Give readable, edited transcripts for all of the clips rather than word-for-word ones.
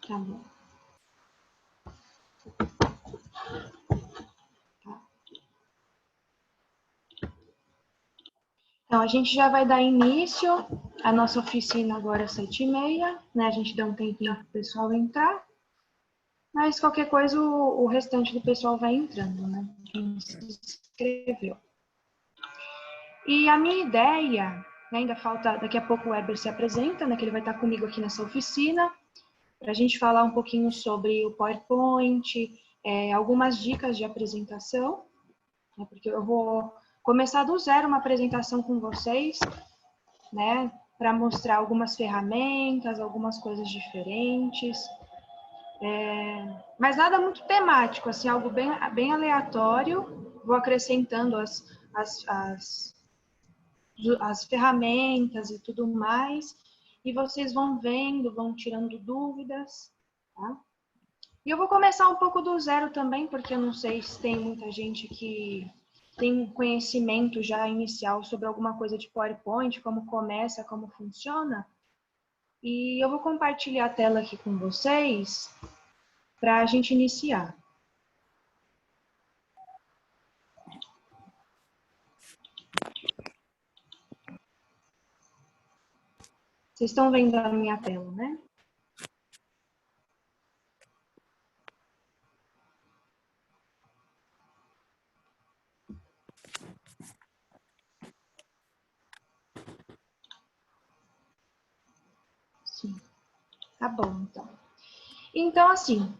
Tá bom. Então, a gente já vai dar início à nossa oficina agora às 7h30, né? A gente dá um tempinho para o pessoal entrar, mas qualquer coisa o restante do pessoal vai entrando, né? Quem se inscreveu. E a minha ideia, né, ainda falta, daqui a pouco o Weber se apresenta, né? Que ele vai estar comigo aqui nessa oficina, para a gente falar um pouquinho sobre o PowerPoint, algumas dicas de apresentação, né? Porque eu vou começar do zero uma apresentação com vocês, né, para mostrar algumas ferramentas, algumas coisas diferentes, mas nada muito temático, assim, algo bem aleatório. Vou acrescentando as ferramentas e tudo mais, e vocês vão vendo, vão tirando dúvidas, tá? E eu vou começar um pouco do zero também, porque eu não sei se tem muita gente que tem conhecimento já inicial sobre alguma coisa de PowerPoint, como começa, como funciona. E eu vou compartilhar a tela aqui com vocês para a gente iniciar. Vocês estão vendo a minha tela, né? Sim. Tá bom, então. Então, assim,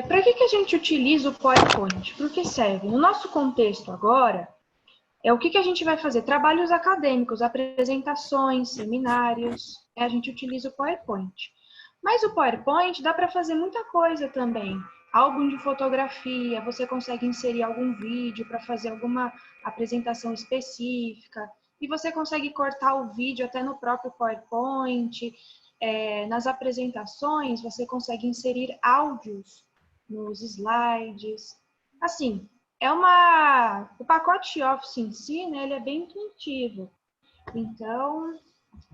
para que a gente utiliza o PowerPoint? Para o que serve? No nosso contexto agora, o que a gente vai fazer? Trabalhos acadêmicos, apresentações, seminários, a gente utiliza o PowerPoint. Mas o PowerPoint dá para fazer muita coisa também. Álbum de fotografia, você consegue inserir algum vídeo para fazer alguma apresentação específica, e você consegue cortar o vídeo até no próprio PowerPoint. Nas apresentações, você consegue inserir áudios nos slides. Assim, o pacote Office em si, né, ele é bem intuitivo. Então,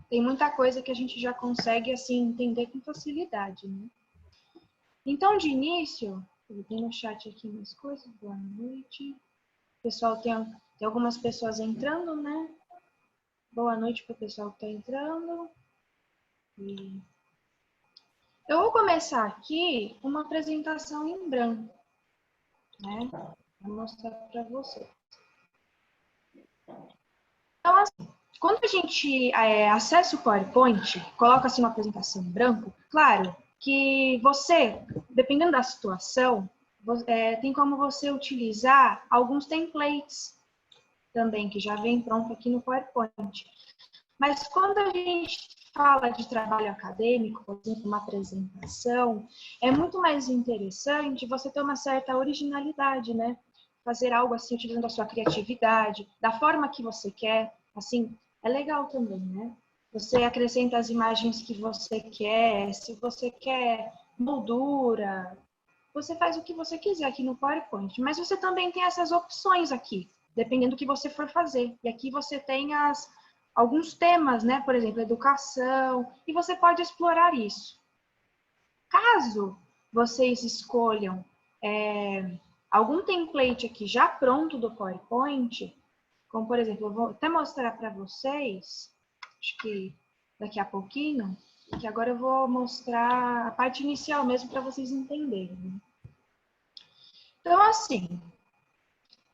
tem muita coisa que a gente já consegue, assim, entender com facilidade, né? Então, de início, eu tenho no chat aqui umas coisas, boa noite. Pessoal, tem algumas pessoas entrando, né? Boa noite para o pessoal que está entrando. E eu vou começar aqui uma apresentação em branco, né? Vou mostrar para vocês. Então, assim, quando a gente acessa o PowerPoint, coloca assim uma apresentação em branco, claro que você, dependendo da situação, tem como você utilizar alguns templates também, que já vem pronto aqui no PowerPoint. Mas quando a gente fala de trabalho acadêmico, por exemplo, uma apresentação, é muito mais interessante você ter uma certa originalidade, né? Fazer algo assim, utilizando a sua criatividade, da forma que você quer, assim, é legal também, né? Você acrescenta as imagens que você quer, se você quer moldura, você faz o que você quiser aqui no PowerPoint, mas você também tem essas opções aqui, dependendo do que você for fazer. E aqui você tem alguns temas, né? Por exemplo, educação, e você pode explorar isso. Caso vocês escolham algum template aqui já pronto do PowerPoint, como por exemplo, eu vou até mostrar para vocês, acho que daqui a pouquinho, que agora eu vou mostrar a parte inicial mesmo para vocês entenderem. Então, assim,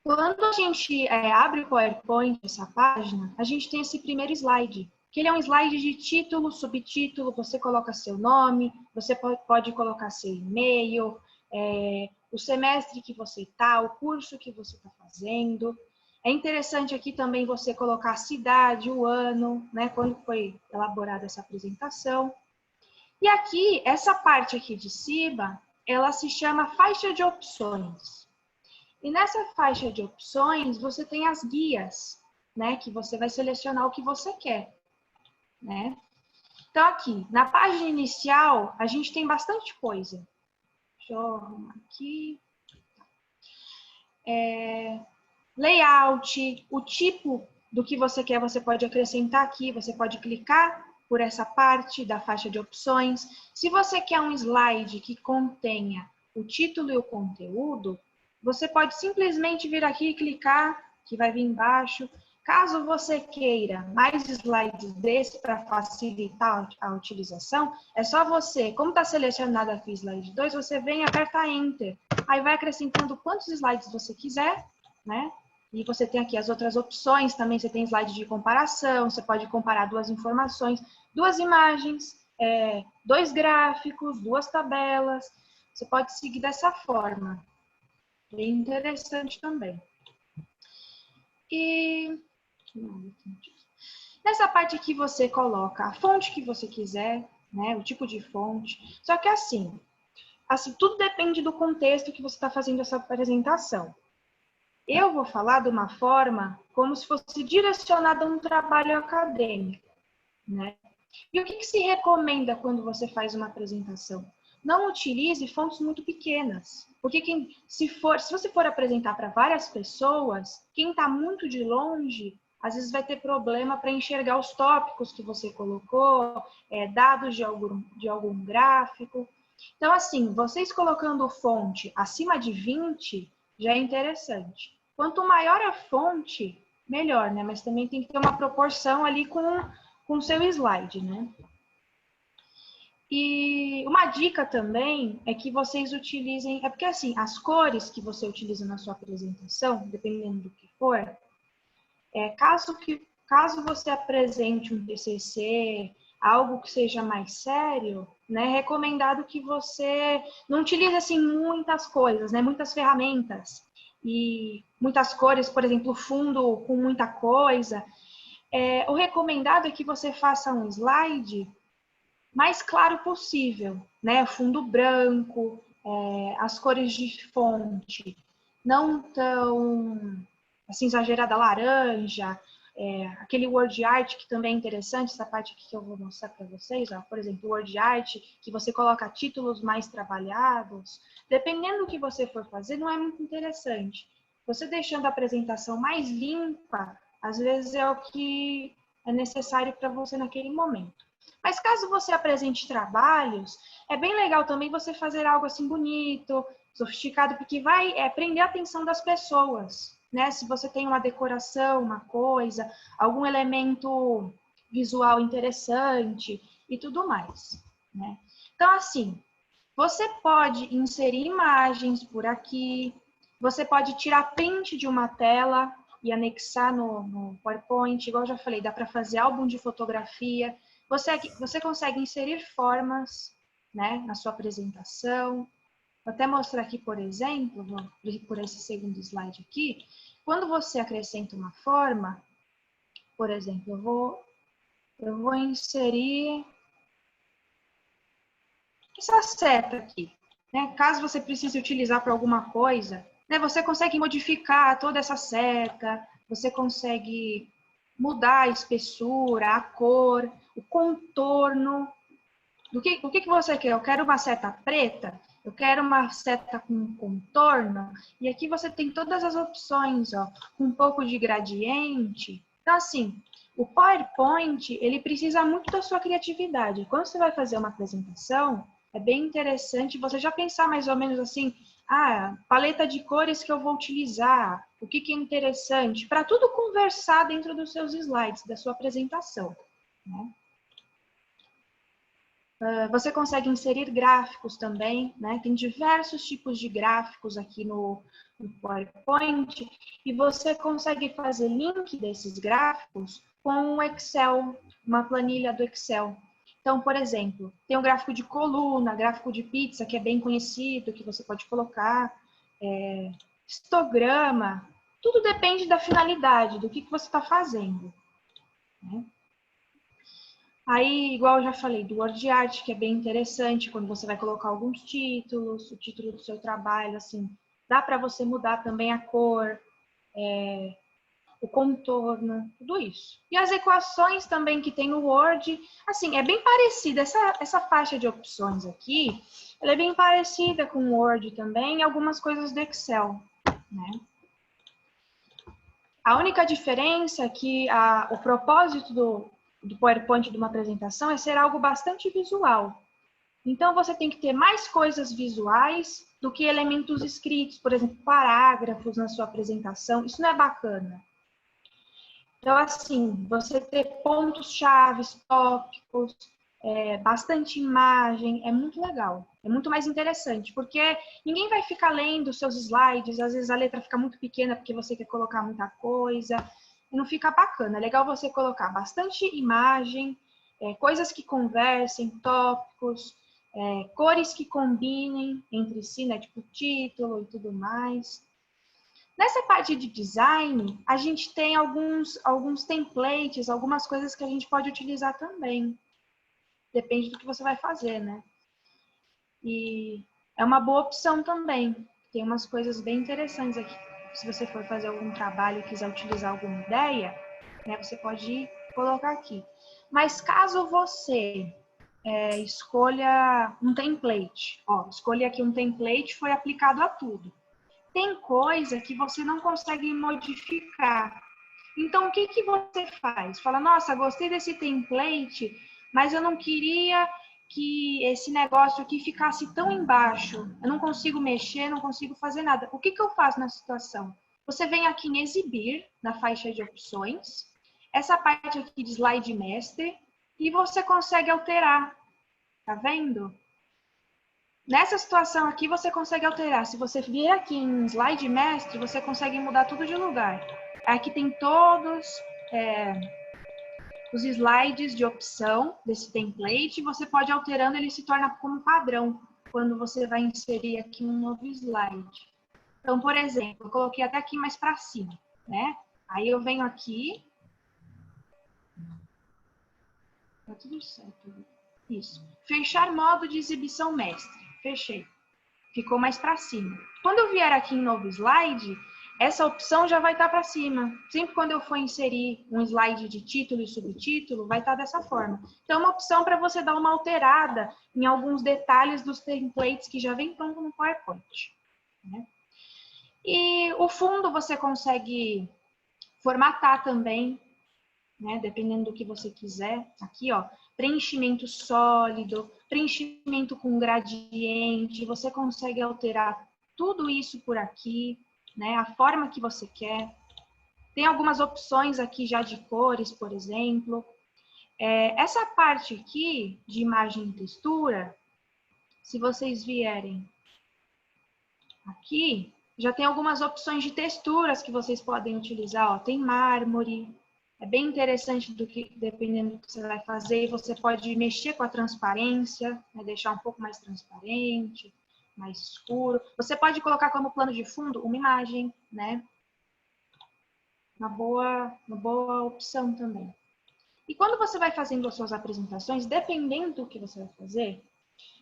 quando a gente abre o PowerPoint, essa página, a gente tem esse primeiro slide, que ele é um slide de título, subtítulo, você coloca seu nome, você pode colocar seu e-mail, o semestre que você está, o curso que você está fazendo. É interessante aqui também você colocar a cidade, o ano, né, quando foi elaborada essa apresentação. E aqui, essa parte aqui de cima, ela se chama faixa de opções. E nessa faixa de opções, você tem as guias, né, que você vai selecionar o que você quer, né? Então, aqui, na página inicial, a gente tem bastante coisa. Deixa eu arrumar aqui. Layout, o tipo do que você quer, você pode acrescentar aqui, você pode clicar por essa parte da faixa de opções. Se você quer um slide que contenha o título e o conteúdo, você pode simplesmente vir aqui e clicar, que vai vir embaixo. Caso você queira mais slides desse para facilitar a utilização, é só você, como está selecionado aqui o slide 2, você vem e aperta Enter. Aí vai acrescentando quantos slides você quiser, né? E você tem aqui as outras opções, também você tem slide de comparação, você pode comparar duas informações, duas imagens, dois gráficos, duas tabelas. Você pode seguir dessa forma. Bem interessante também. E nessa parte aqui você coloca a fonte que você quiser, né? O tipo de fonte. Só que assim, tudo depende do contexto que você está fazendo essa apresentação. Eu vou falar de uma forma como se fosse direcionada a um trabalho acadêmico, né? E o que se recomenda quando você faz uma apresentação? Não utilize fontes muito pequenas, porque se você for apresentar para várias pessoas, quem está muito de longe, às vezes vai ter problema para enxergar os tópicos que você colocou, dados de algum gráfico. Então, assim, vocês colocando fonte acima de 20 já é interessante. Quanto maior a fonte, melhor, né? Mas também tem que ter uma proporção ali com o seu slide, né? E uma dica também é que vocês utilizem... É porque, assim, as cores que você utiliza na sua apresentação, dependendo do que for, caso você apresente um TCC, algo que seja mais sério, né, é recomendado que você não utilize, assim, muitas coisas, né, muitas ferramentas e muitas cores, por exemplo, fundo com muita coisa. O recomendado é que você faça um slide mais claro possível, né, fundo branco, as cores de fonte não tão assim, exagerada laranja, aquele word art que também é interessante, essa parte aqui que eu vou mostrar para vocês, ó, por exemplo, word art, que você coloca títulos mais trabalhados, dependendo do que você for fazer, não é muito interessante. Você deixando a apresentação mais limpa, às vezes é o que é necessário para você naquele momento. Mas caso você apresente trabalhos, é bem legal também você fazer algo assim bonito, sofisticado, porque vai prender a atenção das pessoas, né? Se você tem uma decoração, uma coisa, algum elemento visual interessante e tudo mais, né? Então, assim, você pode inserir imagens por aqui, você pode tirar print de uma tela e anexar no PowerPoint, igual eu já falei, dá para fazer álbum de fotografia. Você consegue inserir formas, né, na sua apresentação. Vou até mostrar aqui, por exemplo, por esse segundo slide aqui, quando você acrescenta uma forma, por exemplo, eu vou inserir essa seta aqui, né? Caso você precise utilizar para alguma coisa, né, você consegue modificar toda essa seta, você consegue mudar a espessura, a cor, o contorno. O que você quer? Eu quero uma seta preta, eu quero uma seta com contorno, e aqui você tem todas as opções, ó, com um pouco de gradiente. Então, assim, o PowerPoint, ele precisa muito da sua criatividade. Quando você vai fazer uma apresentação, é bem interessante você já pensar mais ou menos assim, paleta de cores que eu vou utilizar, o que é interessante, para tudo conversar dentro dos seus slides, da sua apresentação, né? Você consegue inserir gráficos também, né? Tem diversos tipos de gráficos aqui no PowerPoint e você consegue fazer link desses gráficos com o Excel, uma planilha do Excel. Então, por exemplo, tem um gráfico de coluna, gráfico de pizza, que é bem conhecido, que você pode colocar, histograma, tudo depende da finalidade, do que você está fazendo, né? Aí, igual eu já falei, do Word Art, que é bem interessante, quando você vai colocar alguns títulos, o título do seu trabalho, assim, dá para você mudar também a cor, o contorno, tudo isso. E as equações também que tem no Word, assim, é bem parecida. Essa faixa de opções aqui, ela é bem parecida com o Word também, e algumas coisas do Excel, né? A única diferença é que o propósito do PowerPoint de uma apresentação é ser algo bastante visual. Então, você tem que ter mais coisas visuais do que elementos escritos, por exemplo, parágrafos na sua apresentação. Isso não é bacana. Então, assim, você ter pontos-chave, tópicos, bastante imagem, é muito legal. É muito mais interessante, porque ninguém vai ficar lendo os seus slides, às vezes a letra fica muito pequena porque você quer colocar muita coisa, e não fica bacana. É legal você colocar bastante imagem, coisas que conversem, tópicos, cores que combinem entre si, né, tipo título e tudo mais. Nessa parte de design, a gente tem alguns templates, algumas coisas que a gente pode utilizar também. Depende do que você vai fazer, né? E é uma boa opção também. Tem umas coisas bem interessantes aqui. Se você for fazer algum trabalho e quiser utilizar alguma ideia, né, você pode colocar aqui. Mas caso você escolha um template, ó, escolha aqui um template, foi aplicado a tudo. Tem coisa que você não consegue modificar. Então, o que que você faz? Fala, nossa, gostei desse template, mas eu não queria que esse negócio aqui ficasse tão embaixo. Eu não consigo mexer, não consigo fazer nada. O que que eu faço nessa situação? Você vem aqui em exibir, na faixa de opções, essa parte aqui de slide master, e você consegue alterar. Tá vendo? Nessa situação aqui, você consegue alterar. Se você vier aqui em slide mestre, você consegue mudar tudo de lugar. Aqui tem todos os slides de opção desse template. Você pode ir alterando, ele se torna como padrão quando você vai inserir aqui um novo slide. Então, por exemplo, eu coloquei até aqui mais para cima, né? Aí eu venho aqui. Tá tudo certo. Isso. Fechar modo de exibição mestre. Fechei. Ficou mais para cima. Quando eu vier aqui em novo slide, essa opção já vai estar para cima. Sempre quando eu for inserir um slide de título e subtítulo, vai estar dessa forma. Então, é uma opção para você dar uma alterada em alguns detalhes dos templates que já vem pronto no PowerPoint. Né? E o fundo você consegue formatar também, né? Dependendo do que você quiser. Aqui, ó, preenchimento sólido, preenchimento com gradiente, você consegue alterar tudo isso por aqui, né? A forma que você quer. Tem algumas opções aqui já de cores, por exemplo. Essa parte aqui de imagem e textura, se vocês vierem aqui, já tem algumas opções de texturas que vocês podem utilizar. Ó, tem mármore, é bem interessante dependendo do que você vai fazer. Você pode mexer com a transparência, né, deixar um pouco mais transparente, mais escuro. Você pode colocar como plano de fundo uma imagem, né? Uma boa opção também. E quando você vai fazendo as suas apresentações, dependendo do que você vai fazer,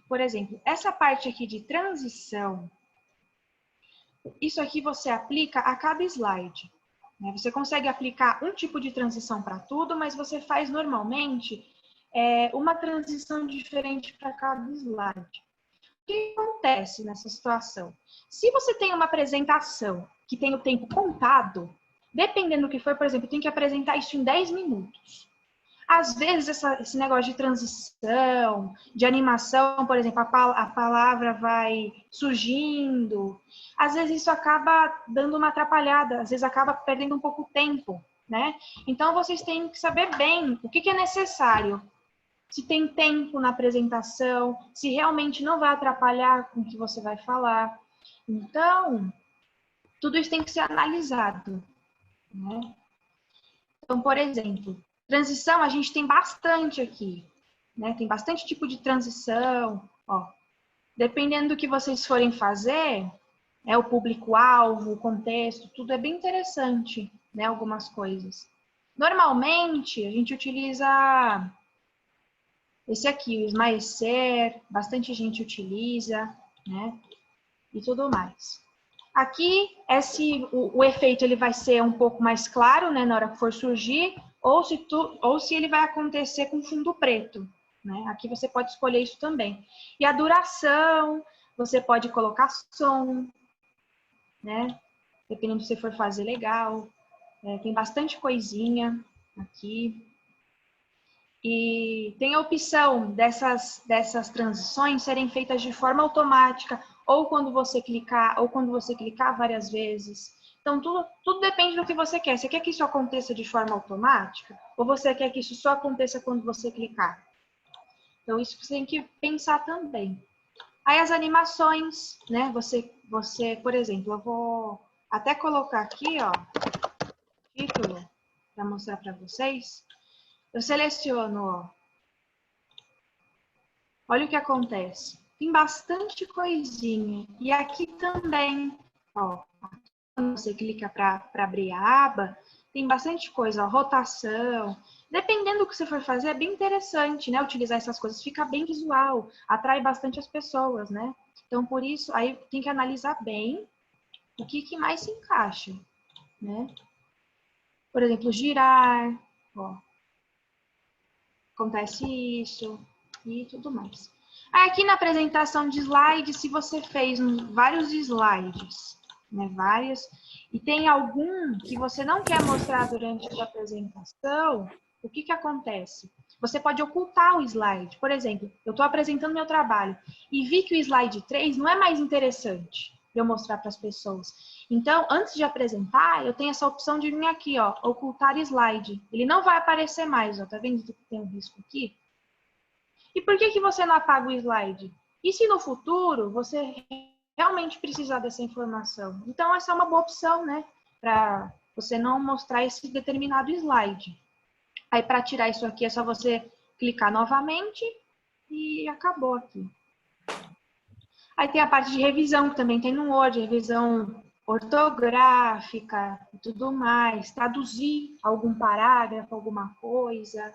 por exemplo, essa parte aqui de transição, isso aqui você aplica a cada slide. Você consegue aplicar um tipo de transição para tudo, mas você faz normalmente uma transição diferente para cada slide. O que acontece nessa situação? Se você tem uma apresentação que tem o tempo contado, dependendo do que for, por exemplo, tem que apresentar isso em 10 minutos. Às vezes, esse negócio de transição, de animação, por exemplo, a palavra vai surgindo, às vezes isso acaba dando uma atrapalhada, às vezes acaba perdendo um pouco o tempo, né? Então, vocês têm que saber bem o que é necessário. Se tem tempo na apresentação, se realmente não vai atrapalhar com o que você vai falar. Então, tudo isso tem que ser analisado, né? Então, por exemplo, transição a gente tem bastante aqui, né? Tem bastante tipo de transição, ó. Dependendo do que vocês forem fazer, o público-alvo, o contexto, tudo é bem interessante, né? Algumas coisas. Normalmente, a gente utiliza esse aqui, o esmaecer, bastante gente utiliza, né? E tudo mais. Aqui, o efeito ele vai ser um pouco mais claro, né, na hora que for surgir, ou se ele vai acontecer com fundo preto. Né? Aqui você pode escolher isso também. E a duração, você pode colocar som, né? Dependendo do que você for fazer legal. Tem bastante coisinha aqui. E tem a opção dessas transições serem feitas de forma automática, ou quando você clicar várias vezes. Então, tudo depende do que você quer. Você quer que isso aconteça de forma automática? Ou você quer que isso só aconteça quando você clicar? Então, isso você tem que pensar também. Aí, as animações, né? Você, por exemplo, eu vou até colocar aqui, ó, título, para mostrar para vocês. Eu seleciono, ó. Olha o que acontece. Tem bastante coisinha. E aqui também, ó, quando você clica para abrir a aba, tem bastante coisa, ó, rotação. Dependendo do que você for fazer, é bem interessante, né? Utilizar essas coisas. Fica bem visual, atrai bastante as pessoas, né? Então, por isso, aí tem que analisar bem o que mais se encaixa, né? Por exemplo, girar, ó. Acontece isso e tudo mais. Aqui na apresentação de slides, se você fez vários slides, né, e tem algum que você não quer mostrar durante a apresentação, o que acontece? Você pode ocultar o slide. Por exemplo, eu estou apresentando meu trabalho e vi que o slide 3 não é mais interessante para eu mostrar para as pessoas. Então, antes de apresentar, eu tenho essa opção de vir aqui, ó, ocultar slide. Ele não vai aparecer mais, ó, tá vendo que tem um risco aqui? E por que você não apaga o slide? E se no futuro você realmente precisar dessa informação? Então, essa é uma boa opção, né? Para você não mostrar esse determinado slide. Aí, para tirar isso aqui, é só você clicar novamente e acabou aqui. Aí tem a parte de revisão, que também tem no Word, revisão ortográfica e tudo mais, traduzir algum parágrafo, alguma coisa,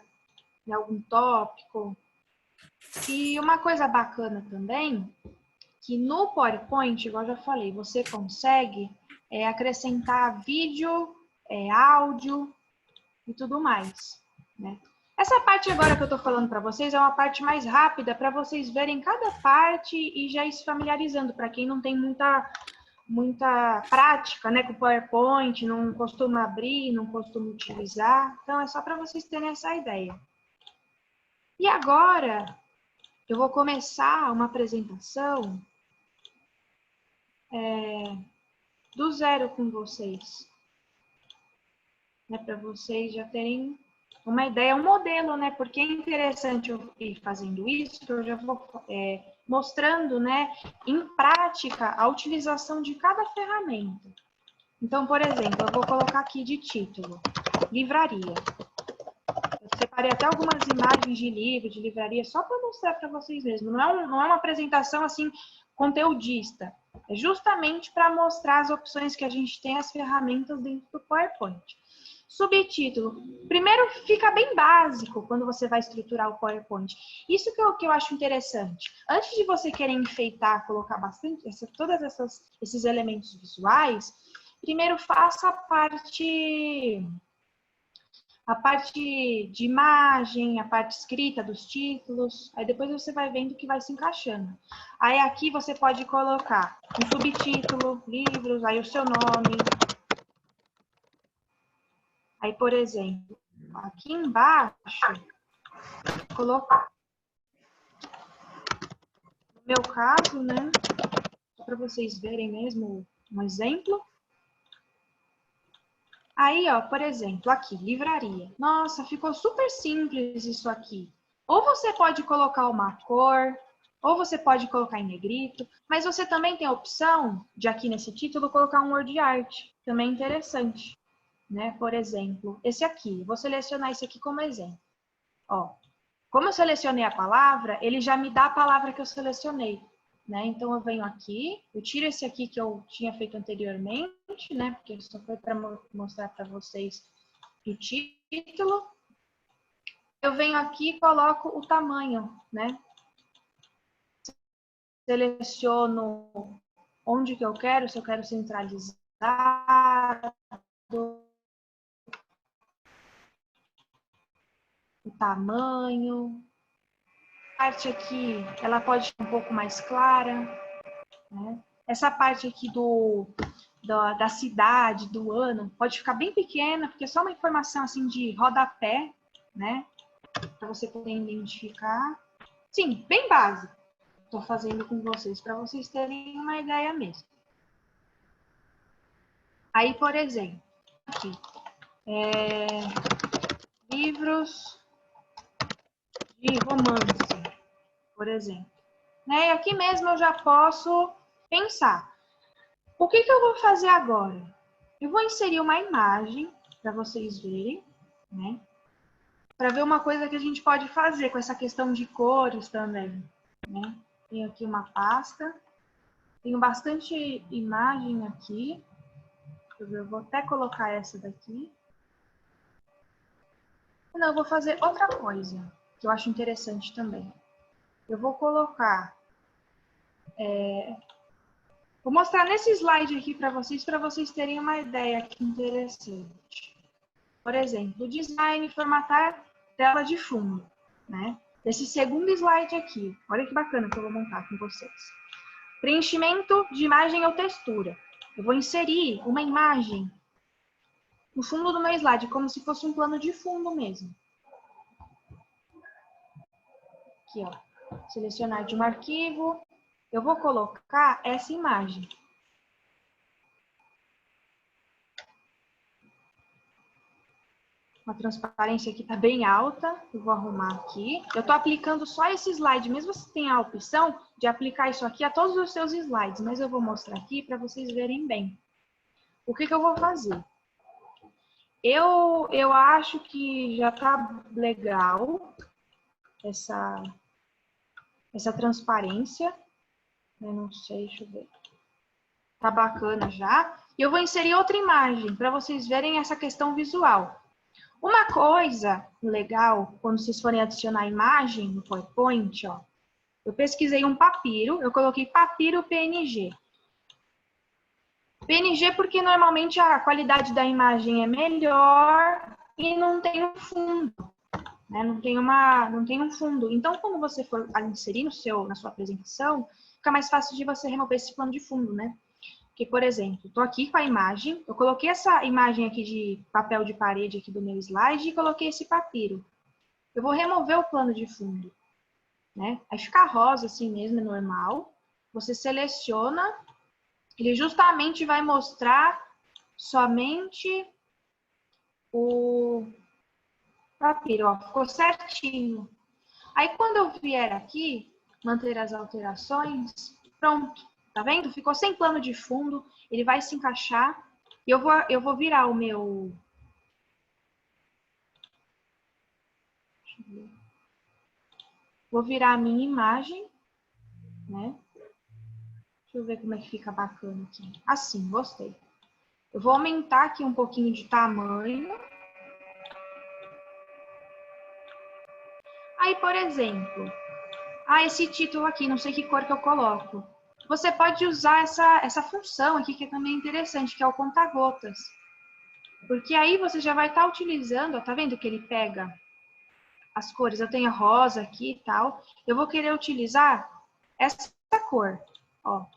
algum tópico. E uma coisa bacana também, que no PowerPoint, igual eu já falei, você consegue acrescentar vídeo, áudio e tudo mais, né? Essa parte agora que eu estou falando para vocês é uma parte mais rápida para vocês verem cada parte e já ir se familiarizando. Para quem não tem muita prática, né, com o PowerPoint, não costuma abrir, não costuma utilizar. Então, é só para vocês terem essa ideia. E agora, eu vou começar uma apresentação do zero com vocês, né, para vocês já terem uma ideia, um modelo, né? Porque é interessante eu ir fazendo isso, eu já vou mostrando, né, em prática, a utilização de cada ferramenta. Então, por exemplo, eu vou colocar aqui de título, livraria. Eu separei até algumas imagens de livro, de livraria, só para mostrar para vocês mesmo. Não é uma apresentação, assim, conteudista. É justamente para mostrar as opções que a gente tem, as ferramentas dentro do PowerPoint. Subtítulo. Primeiro, fica bem básico quando você vai estruturar o PowerPoint. Isso que eu acho interessante. Antes de você querer enfeitar, colocar bastante, todos esses elementos visuais, primeiro faça a parte de imagem, a parte escrita dos títulos, aí depois você vai vendo que vai se encaixando. Aí aqui você pode colocar um subtítulo, livros, aí o seu nome. Aí, por exemplo, aqui embaixo, colocar. No meu caso, né, só para vocês verem mesmo um exemplo. Aí, ó, por exemplo, aqui, livraria. Nossa, ficou super simples isso aqui. Ou você pode colocar uma cor, ou você pode colocar em negrito, mas você também tem a opção de aqui nesse título colocar um word art, também interessante, né? Por exemplo, esse aqui, vou selecionar esse aqui como exemplo. Ó, como eu selecionei a palavra, ele já me dá a palavra que eu selecionei, né? Então, eu venho aqui, eu tiro esse aqui que eu tinha feito anteriormente, né? Porque só foi para mostrar para vocês o título. Eu venho aqui e coloco o tamanho, né? Seleciono onde que eu quero, se eu quero centralizado, o tamanho. A parte aqui, ela pode ser um pouco mais clara, né? Essa parte aqui da cidade, do ano, pode ficar bem pequena, porque é só uma informação assim de rodapé, né? para você poder identificar. Sim, bem básico. Estou fazendo com vocês, para vocês terem uma ideia mesmo. Aí, por exemplo, aqui, livros de romance, por exemplo. Né? E aqui mesmo eu já posso pensar. O que eu vou fazer agora? Eu vou inserir uma imagem para vocês verem, né? Para ver uma coisa que a gente pode fazer com essa questão de cores também, né? Tenho aqui uma pasta, tenho bastante imagem aqui. Eu vou até colocar essa daqui. Não, eu vou fazer outra coisa que eu acho interessante também. Eu vou colocar... Vou mostrar nesse slide aqui para vocês terem uma ideia aqui interessante. Por exemplo, design, formatar tela de fundo, né? Esse segundo slide aqui, olha que bacana que eu vou montar com vocês. Preenchimento de imagem ou textura. Eu vou inserir uma imagem no fundo do meu slide, como se fosse um plano de fundo mesmo. Aqui, ó. Selecionar de um arquivo. Eu vou colocar essa imagem. A transparência aqui está bem alta, eu vou arrumar aqui. Eu estou aplicando só esse slide, mesmo você tem a opção de aplicar isso aqui a todos os seus slides, mas eu vou mostrar aqui para vocês verem bem. O que eu vou fazer? Eu acho que já está legal essa transparência. Eu não sei, deixa eu ver. Tá bacana já. E eu vou inserir outra imagem para vocês verem essa questão visual. Uma coisa legal, quando vocês forem adicionar imagem no PowerPoint, ó, eu pesquisei um papiro, eu coloquei papiro PNG. PNG porque normalmente a qualidade da imagem é melhor e não tem um fundo, né? Não tem um fundo. Então, quando você for inserir na sua apresentação, fica mais fácil de você remover esse plano de fundo, né? Porque, por exemplo, estou aqui com a imagem, eu coloquei essa imagem aqui de papel de parede aqui do meu slide e coloquei esse papiro. Eu vou remover o plano de fundo, né? Aí fica rosa assim mesmo, é normal. Você seleciona, ele justamente vai mostrar somente o papiro, ó, ficou certinho. Aí quando eu vier aqui, manter as alterações, pronto. Tá vendo? Ficou sem plano de fundo, ele vai se encaixar. E eu vou virar o meu... Vou virar a minha imagem, né? Deixa eu ver como é que fica bacana aqui. Assim, gostei. Eu vou aumentar aqui um pouquinho de tamanho. Aí, por exemplo, esse título aqui, não sei que cor que eu coloco. Você pode usar essa função aqui, que é também interessante, que é o conta-gotas. Porque aí você já vai estar utilizando, ó, tá vendo que ele pega as cores? Eu tenho rosa aqui e tal. Eu vou querer utilizar essa cor, ó.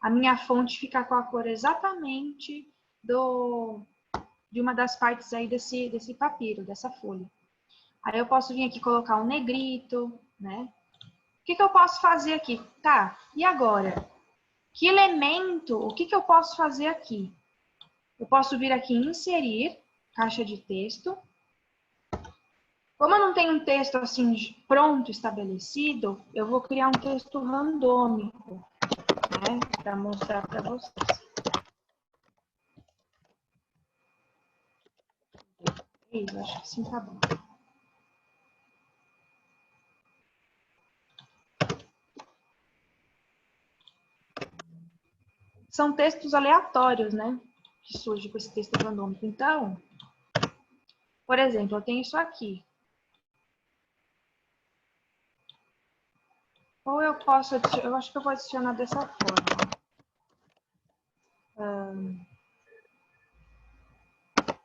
A minha fonte fica com a cor exatamente de uma das partes aí desse papiro, dessa folha. Aí eu posso vir aqui colocar um negrito, né? O que eu posso fazer aqui? Tá, e agora? Que elemento, o que eu posso fazer aqui? Eu posso vir aqui em inserir, caixa de texto. Como eu não tenho um texto assim pronto, estabelecido, eu vou criar um texto randômico, né? Para mostrar para vocês. Eu acho que assim tá bom. São textos aleatórios, né? Que surge com esse texto randômico. Então, por exemplo, eu tenho isso aqui. Ou eu posso adicionar, eu acho que eu vou adicionar dessa forma.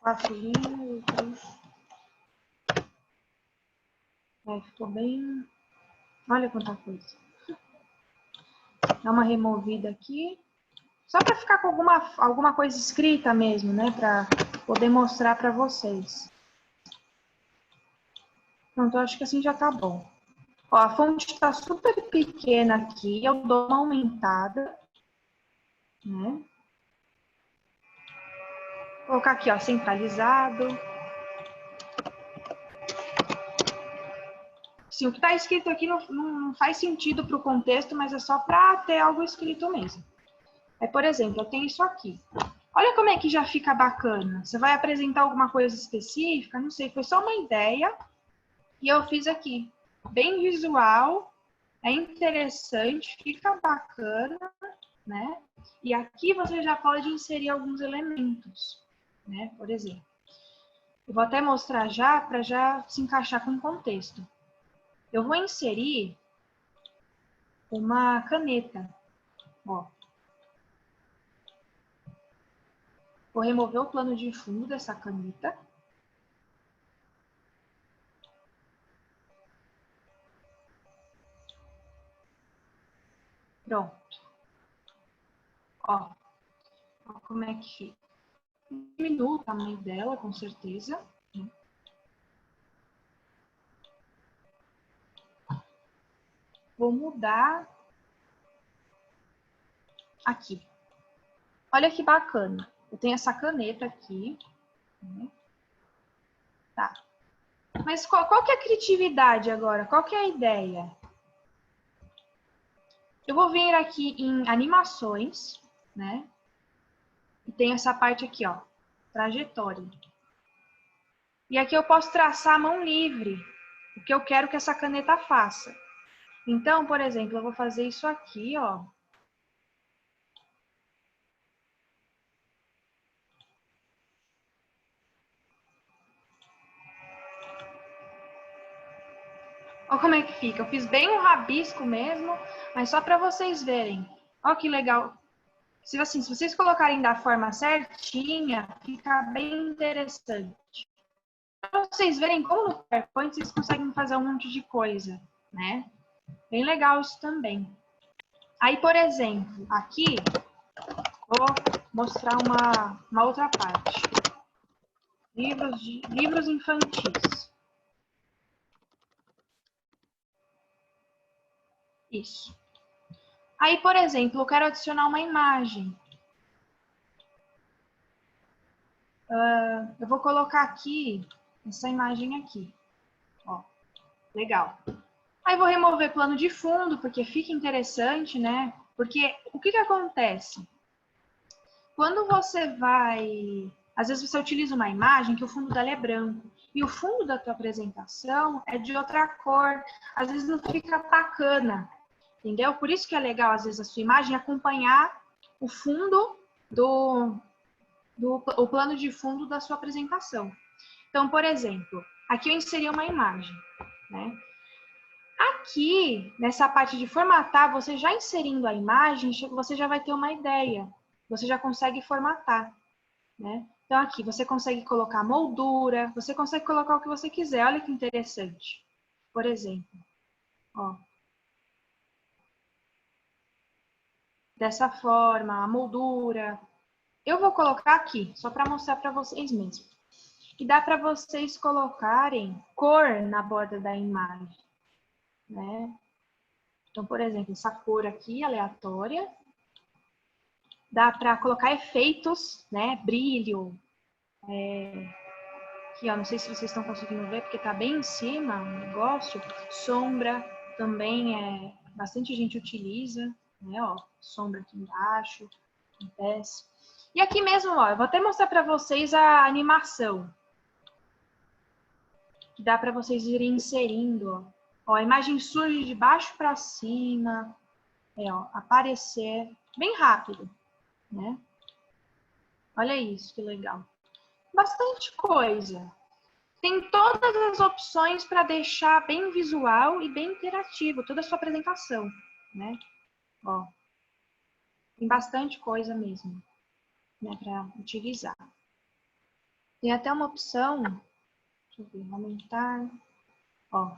4 linhas. Ficou bem... Olha quanta coisa. Dá uma removida aqui. Só para ficar com alguma coisa escrita mesmo, né? Para poder mostrar para vocês. Pronto, eu acho que assim já tá bom. Ó, a fonte está super pequena aqui, eu dou uma aumentada, né? Vou colocar aqui, ó, centralizado. Sim, o que está escrito aqui não faz sentido para o contexto, mas é só para ter algo escrito mesmo. Aí, por exemplo, eu tenho isso aqui. Olha como é que já fica bacana. Você vai apresentar alguma coisa específica? Não sei, foi só uma ideia e eu fiz aqui. Bem visual, é interessante, fica bacana, né? E aqui você já pode inserir alguns elementos, né? Por exemplo. Eu vou até mostrar já para já se encaixar com o contexto. Eu vou inserir uma caneta, ó. Vou remover o plano de fundo dessa caneta. Pronto. Ó como é que fica. Diminui o tamanho dela, com certeza. Vou mudar aqui. Olha que bacana. Eu tenho essa caneta aqui. Tá. Mas qual que é a criatividade agora? Qual que é a ideia? Eu vou vir aqui em animações, né? E tem essa parte aqui, ó, trajetória. E aqui eu posso traçar a mão livre, o que eu quero que essa caneta faça. Então, por exemplo, eu vou fazer isso aqui, ó. Olha como é que fica. Eu fiz bem um rabisco mesmo, mas só para vocês verem. Olha que legal. Se vocês colocarem da forma certinha, fica bem interessante. Para vocês verem como no PowerPoint vocês conseguem fazer um monte de coisa, né? Bem legal isso também. Aí, por exemplo, aqui, vou mostrar uma outra parte. Livros infantis. Isso. Aí, por exemplo, eu quero adicionar uma imagem. Eu vou colocar aqui, essa imagem aqui. Ó, legal. Aí vou remover plano de fundo, porque fica interessante, né? Porque o que acontece? Quando você vai... Às vezes você utiliza uma imagem que o fundo dela é branco. E o fundo da tua apresentação é de outra cor. Às vezes não fica bacana. Entendeu? Por isso que é legal, às vezes, a sua imagem acompanhar o fundo o plano de fundo da sua apresentação. Então, por exemplo, aqui eu inseri uma imagem, né? Aqui, nessa parte de formatar, você já inserindo a imagem, você já vai ter uma ideia. Você já consegue formatar, né? Então, aqui, você consegue colocar moldura, você consegue colocar o que você quiser. Olha que interessante. Por exemplo, ó. Dessa forma, a moldura. Eu vou colocar aqui, só para mostrar para vocês mesmo. E dá para vocês colocarem cor na borda da imagem, né? Então, por exemplo, essa cor aqui, aleatória. Dá para colocar efeitos, né? Brilho. Aqui, ó, não sei se vocês estão conseguindo ver, porque tá bem em cima o negócio. Sombra também bastante gente utiliza, né? Ó, sombra aqui embaixo, acontece. E aqui mesmo, ó, eu vou até mostrar para vocês a animação. Que dá para vocês irem inserindo, ó. Ó, a imagem surge de baixo para cima, ó, aparecer bem rápido, né? Olha isso, que legal. Bastante coisa. Tem todas as opções para deixar bem visual e bem interativo toda a sua apresentação, né? Ó, tem bastante coisa mesmo, né, para utilizar. Tem até uma opção, deixa eu ver, aumentar, ó.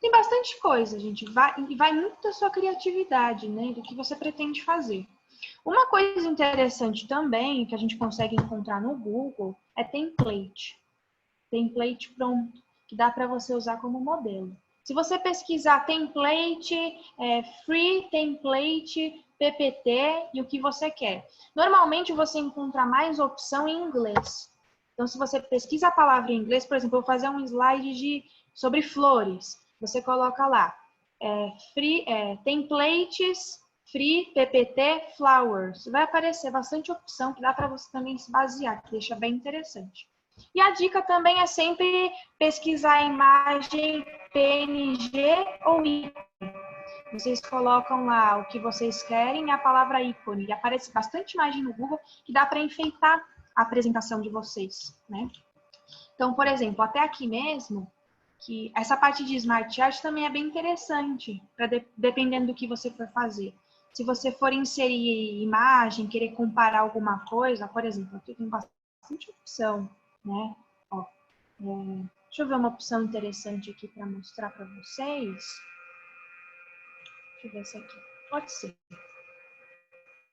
Tem bastante coisa, gente, vai muito da sua criatividade, né, do que você pretende fazer. Uma coisa interessante também, que a gente consegue encontrar no Google, é template. Template pronto. que dá para você usar como modelo. Se você pesquisar template, free template, PPT e o que você quer. Normalmente você encontra mais opção em inglês. Então, se você pesquisa a palavra em inglês, por exemplo, eu vou fazer um slide sobre flores. Você coloca lá, templates, free, PPT, flowers. Vai aparecer bastante opção que dá para você também se basear, que deixa bem interessante. E a dica também é sempre pesquisar a imagem PNG ou ícone. Vocês colocam lá o que vocês querem e a palavra ícone. E aparece bastante imagem no Google que dá para enfeitar a apresentação de vocês, né? Então, por exemplo, até aqui mesmo, que essa parte de Smart Art também é bem interessante, dependendo do que você for fazer. Se você for inserir imagem, querer comparar alguma coisa, por exemplo, aqui tem bastante opção, né? Ó, deixa eu ver uma opção interessante aqui para mostrar para vocês. Deixa eu ver essa aqui. Pode ser.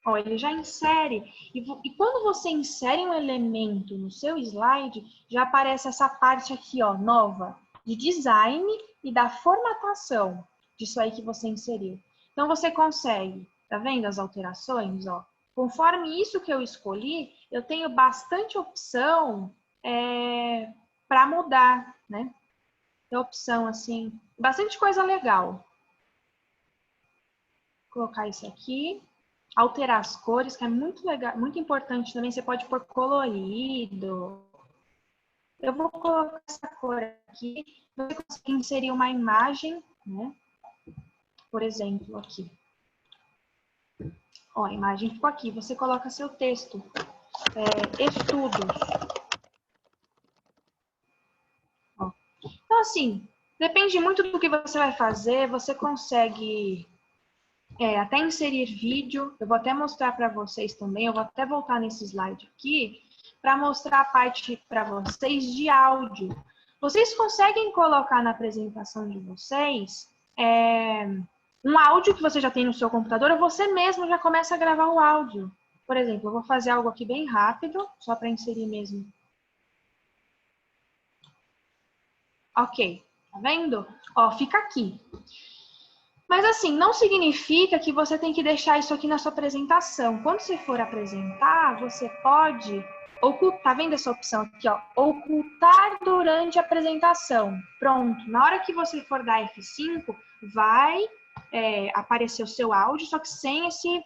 Ó, ele já insere. E quando você insere um elemento no seu slide, já aparece essa parte aqui, ó, nova, de design e da formatação disso aí que você inseriu. Então, você consegue, tá vendo as alterações, ó? Conforme isso que eu escolhi, eu tenho bastante opção para mudar, né? Tem opção, assim, bastante coisa legal. Vou colocar isso aqui. Alterar as cores, que é muito legal, muito importante também. Você pode pôr colorido. Eu vou colocar essa cor aqui. Você consegue inserir uma imagem, né? Por exemplo, aqui. Ó, a imagem ficou aqui. Você coloca seu texto. Estudos. Ó. Então, assim, depende muito do que você vai fazer. Você consegue até inserir vídeo. Eu vou até mostrar para vocês também. Eu vou até voltar nesse slide aqui para mostrar a parte para vocês de áudio. Vocês conseguem colocar na apresentação de vocês um áudio que você já tem no seu computador, ou você mesmo já começa a gravar o áudio. Por exemplo, eu vou fazer algo aqui bem rápido, só para inserir mesmo. Ok, tá vendo? Ó, fica aqui. Mas assim, não significa que você tem que deixar isso aqui na sua apresentação. Quando você for apresentar, você pode ocultar, tá vendo essa opção aqui, ó? Ocultar durante a apresentação. Pronto, na hora que você for dar F5, vai aparecer o seu áudio, só que sem esse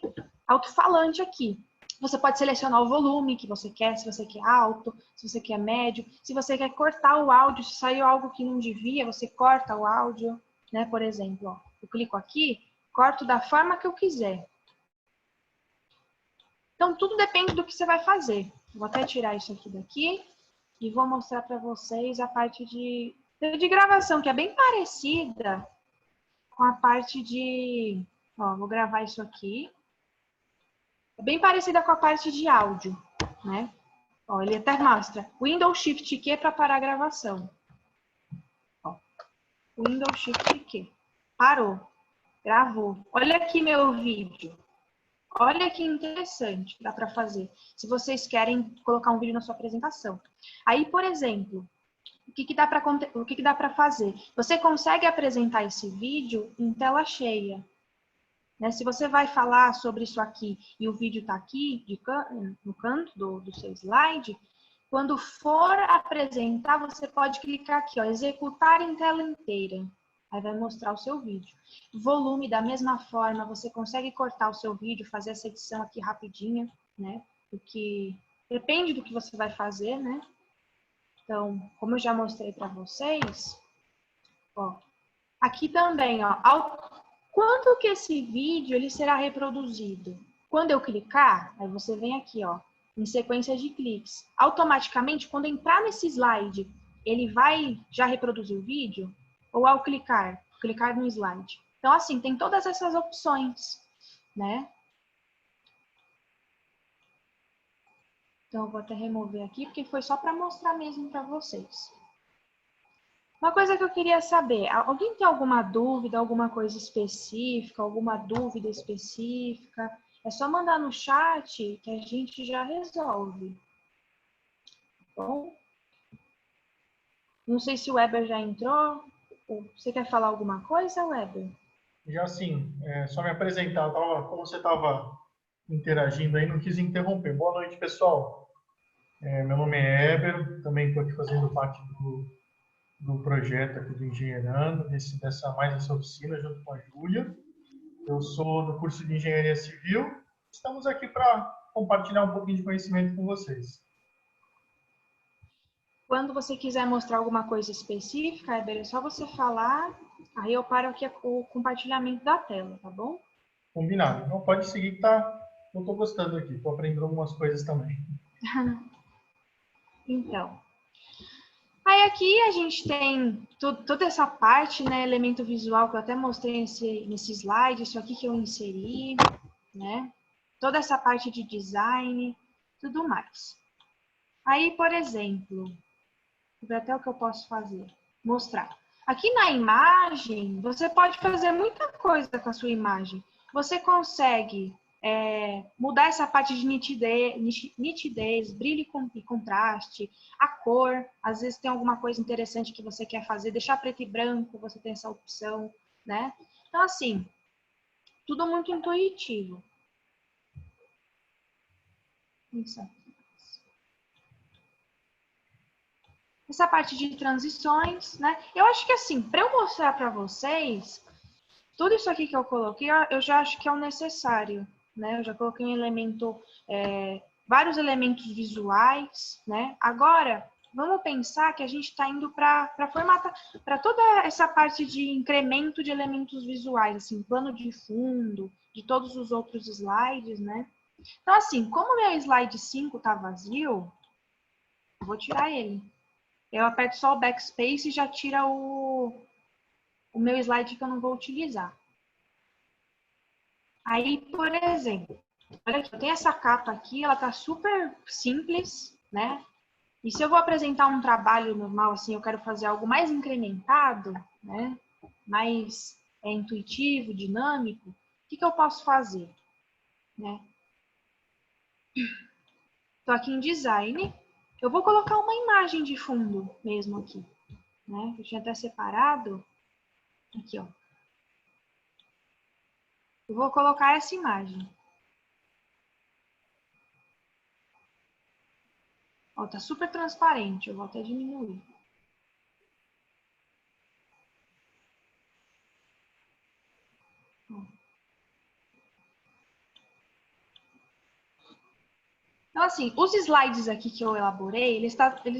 alto-falante aqui. Você pode selecionar o volume que você quer, se você quer alto, se você quer médio, se você quer cortar o áudio, se saiu algo que não devia, você corta o áudio, né? Por exemplo, ó, eu clico aqui, corto da forma que eu quiser. Então, tudo depende do que você vai fazer. Vou até tirar isso aqui daqui e vou mostrar para vocês a parte de gravação, que é bem parecida com a parte de... Ó, vou gravar isso aqui. É bem parecida com a parte de áudio, né? Ó, ele até mostra Windows Shift Q para parar a gravação. Ó, Windows Shift Q. Parou. Gravou. Olha aqui meu vídeo. Olha que interessante que dá para fazer. Se vocês querem colocar um vídeo na sua apresentação. Aí, por exemplo, o que dá para fazer? Você consegue apresentar esse vídeo em tela cheia. Né? Se você vai falar sobre isso aqui e o vídeo está aqui no canto do seu slide, quando for apresentar, você pode clicar aqui, ó, executar em tela inteira. Aí vai mostrar o seu vídeo. Volume, da mesma forma, você consegue cortar o seu vídeo, fazer essa edição aqui rapidinha, né? Porque depende do que você vai fazer, né? Então, como eu já mostrei para vocês, ó, aqui também, ó, quando que esse vídeo ele será reproduzido? Quando eu clicar, aí você vem aqui, ó, em sequência de cliques. Automaticamente, quando entrar nesse slide, ele vai já reproduzir o vídeo? Ou ao clicar no slide? Então, assim, tem todas essas opções, né? Então, eu vou até remover aqui, porque foi só para mostrar mesmo para vocês. Uma coisa que eu queria saber, alguém tem alguma dúvida, alguma coisa específica, alguma dúvida específica? É só mandar no chat que a gente já resolve. Bom? Não sei se o Weber já entrou. Você quer falar alguma coisa, Weber? Já sim, só me apresentar. Como você estava interagindo aí, não quis interromper. Boa noite, pessoal. Meu nome é Eber, também estou aqui fazendo parte do projeto aqui do Engenheirando, mais essa oficina junto com a Júlia. Eu sou do curso de Engenharia Civil. Estamos aqui para compartilhar um pouquinho de conhecimento com vocês. Quando você quiser mostrar alguma coisa específica, Eber, é só você falar, aí eu paro aqui o compartilhamento da tela, tá bom? Combinado. Então pode seguir que eu estou gostando aqui, estou aprendendo algumas coisas também. Então, aí aqui a gente tem toda essa parte, né, elemento visual que eu até mostrei nesse slide, isso aqui que eu inseri, né? Toda essa parte de design, tudo mais. Aí, por exemplo, vou ver até o que eu posso fazer. Mostrar. Aqui na imagem, você pode fazer muita coisa com a sua imagem. Você consegue mudar essa parte de nitidez, brilho e contraste, a cor. Às vezes tem alguma coisa interessante que você quer fazer, deixar preto e branco, você tem essa opção, né? Então, assim, tudo muito intuitivo. Isso. Essa parte de transições, né? Eu acho que assim, para eu mostrar para vocês, tudo isso aqui que eu coloquei, eu já acho que é o necessário, né? Eu já coloquei um elemento, vários elementos visuais, né? Agora, vamos pensar que a gente está indo para formatar, para toda essa parte de incremento de elementos visuais, assim, plano de fundo, de todos os outros slides, né? Então, assim, como o meu slide 5 está vazio, eu vou tirar ele. Eu aperto só o backspace e já tira o meu slide que eu não vou utilizar. Aí, por exemplo, olha aqui, eu tenho essa capa aqui, ela tá super simples, né? E se eu vou apresentar um trabalho normal, assim, eu quero fazer algo mais incrementado, né? Mais intuitivo, dinâmico, o que eu posso fazer? Né? Estou aqui em design, eu vou colocar uma imagem de fundo mesmo aqui, né? Eu tinha até separado, aqui, ó. Eu vou colocar essa imagem. Ó, tá super transparente, eu vou até diminuir. Então, assim, os slides aqui que eu elaborei, eles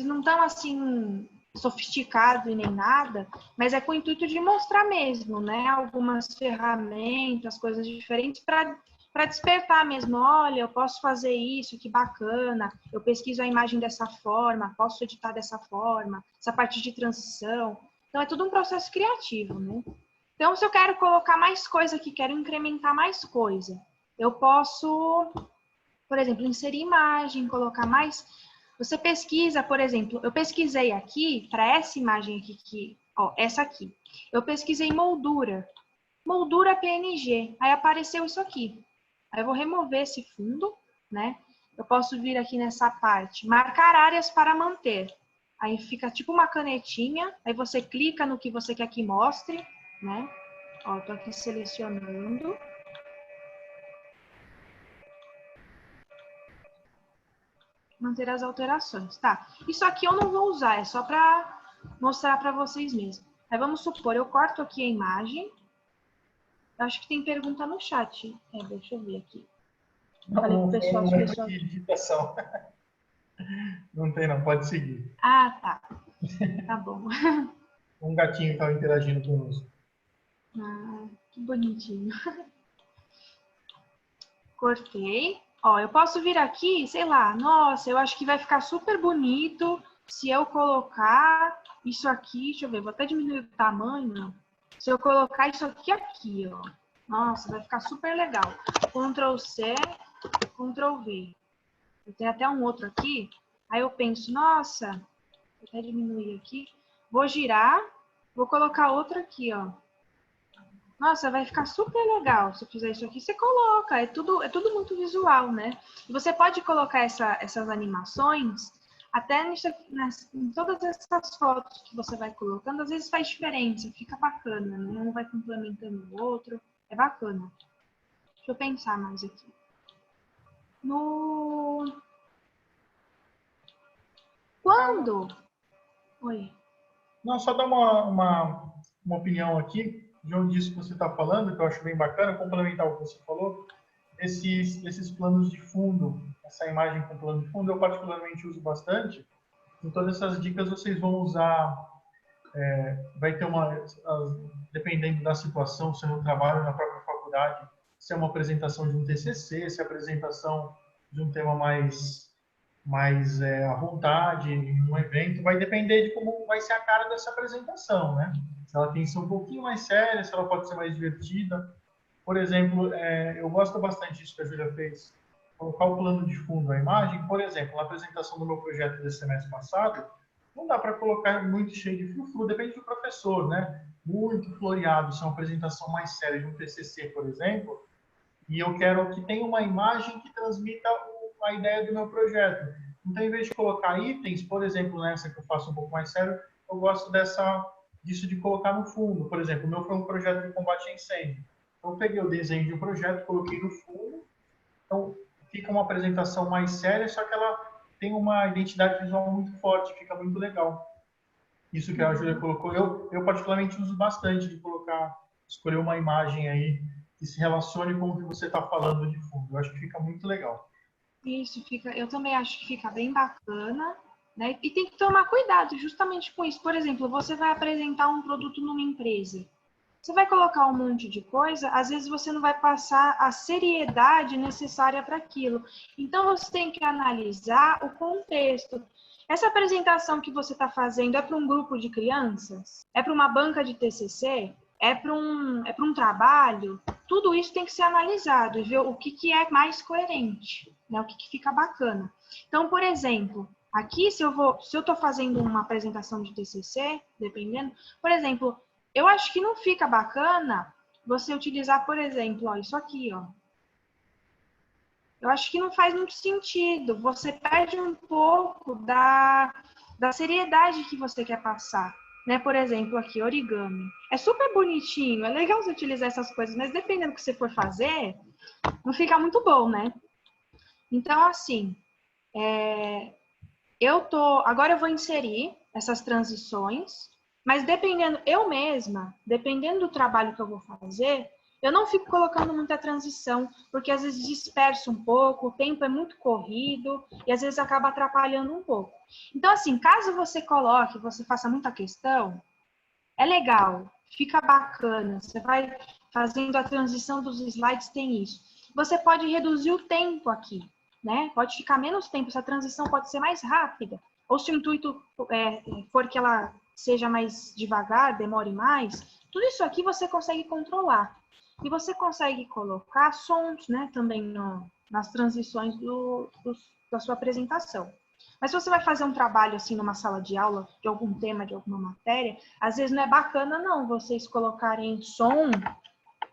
não estão, assim, sofisticados e nem nada, mas é com o intuito de mostrar mesmo, né? Algumas ferramentas, coisas diferentes para despertar mesmo. Olha, eu posso fazer isso, que bacana. Eu pesquiso a imagem dessa forma, posso editar dessa forma, essa parte de transição. Então, é tudo um processo criativo, né? Então, se eu quero colocar mais coisa aqui, quero incrementar mais coisa, eu posso, por exemplo, inserir imagem, colocar mais. Você pesquisa, por exemplo, eu pesquisei aqui, para essa imagem aqui, ó, essa aqui. Eu pesquisei moldura. Moldura PNG. Aí apareceu isso aqui. Aí eu vou remover esse fundo, né? Eu posso vir aqui nessa parte, marcar áreas para manter. Aí fica tipo uma canetinha, aí você clica no que você quer que mostre, né? Ó, tô aqui selecionando. Manter as alterações, tá? Isso aqui eu não vou usar, é só para mostrar para vocês mesmo. Aí vamos supor, eu corto aqui a imagem. Eu acho que tem pergunta no chat. Deixa eu ver aqui. Falei pro Não foi pessoal, um se o erro pessoal... de digitação. Não tem não, pode seguir. Ah, tá. Tá bom. Um gatinho estava interagindo conosco. Ah, que bonitinho. Cortei. Ó, eu posso vir aqui, sei lá, nossa, eu acho que vai ficar super bonito se eu colocar isso aqui, deixa eu ver, vou até diminuir o tamanho. Se eu colocar isso aqui, ó. Nossa, vai ficar super legal. Ctrl C, Ctrl V. Eu tenho até um outro aqui. Aí eu penso, nossa, vou até diminuir aqui. Vou girar, vou colocar outro aqui, ó. Nossa, vai ficar super legal se eu fizer isso aqui. Você coloca, é tudo muito visual, né? E você pode colocar essas animações até em todas essas fotos que você vai colocando, às vezes faz diferença, fica bacana, né? Um vai complementando o outro, é bacana. Deixa eu pensar mais aqui. Quando? Oi. Não, só dar uma opinião aqui disso que você está falando, que eu acho bem bacana, complementar o que você falou. Esses planos de fundo, essa imagem com plano de fundo, eu particularmente uso bastante. Em todas essas dicas vocês vão usar, vai ter dependendo da situação, se é no trabalho, na própria faculdade, se é uma apresentação de um TCC, se é a apresentação de um tema mais à vontade, em um evento, vai depender de como vai ser a cara dessa apresentação, né? Se ela tem que ser um pouquinho mais séria, se ela pode ser mais divertida. Por exemplo, eu gosto bastante disso que a Júlia fez, colocar o plano de fundo, a imagem. Por exemplo, na apresentação do meu projeto desse semestre passado, não dá para colocar muito cheio de frufru, depende do professor, né? Muito floreado, se é uma apresentação mais séria de um TCC, por exemplo, e eu quero que tenha uma imagem que transmita a ideia do meu projeto. Então, em vez de colocar itens, por exemplo, nessa que eu faço um pouco mais sério, eu gosto disso de colocar no fundo. Por exemplo, o meu foi um projeto de combate a incêndio. Então, eu peguei o desenho de um projeto, coloquei no fundo. Então, fica uma apresentação mais séria, só que ela tem uma identidade visual muito forte, fica muito legal. Isso que a Júlia colocou, eu particularmente uso bastante de escolher uma imagem aí que se relacione com o que você está falando de fundo. Eu acho que fica muito legal. Isso fica, eu também acho que fica bem bacana, né? E tem que tomar cuidado justamente com isso. Por exemplo, você vai apresentar um produto numa empresa. Você vai colocar um monte de coisa, às vezes você não vai passar a seriedade necessária para aquilo. Então você tem que analisar o contexto. Essa apresentação que você está fazendo é para um grupo de crianças? É para uma banca de TCC? É para um trabalho? Tudo isso tem que ser analisado e ver o que é mais coerente, né? O que fica bacana. Então, por exemplo, aqui se eu estou fazendo uma apresentação de TCC, dependendo, por exemplo, eu acho que não fica bacana você utilizar, por exemplo, ó, isso aqui, ó. Eu acho que não faz muito sentido. Você perde um pouco da seriedade que você quer passar. Né? Por exemplo, aqui, origami. É super bonitinho, é legal você utilizar essas coisas, mas dependendo do que você for fazer, não fica muito bom, né? Então, assim, agora eu vou inserir essas transições, mas dependendo do trabalho que eu vou fazer, eu não fico colocando muita transição, porque às vezes dispersa um pouco, o tempo é muito corrido e às vezes acaba atrapalhando um pouco. Então, assim, caso você faça muita questão, é legal, fica bacana, você vai fazendo a transição dos slides, tem isso. Você pode reduzir o tempo aqui, né? Pode ficar menos tempo, essa transição pode ser mais rápida. Ou se o intuito for que ela seja mais devagar, demore mais, tudo isso aqui você consegue controlar. E você consegue colocar sons, né, também nas transições da sua apresentação. Mas se você vai fazer um trabalho assim numa sala de aula, de algum tema, de alguma matéria, às vezes não é bacana não vocês colocarem som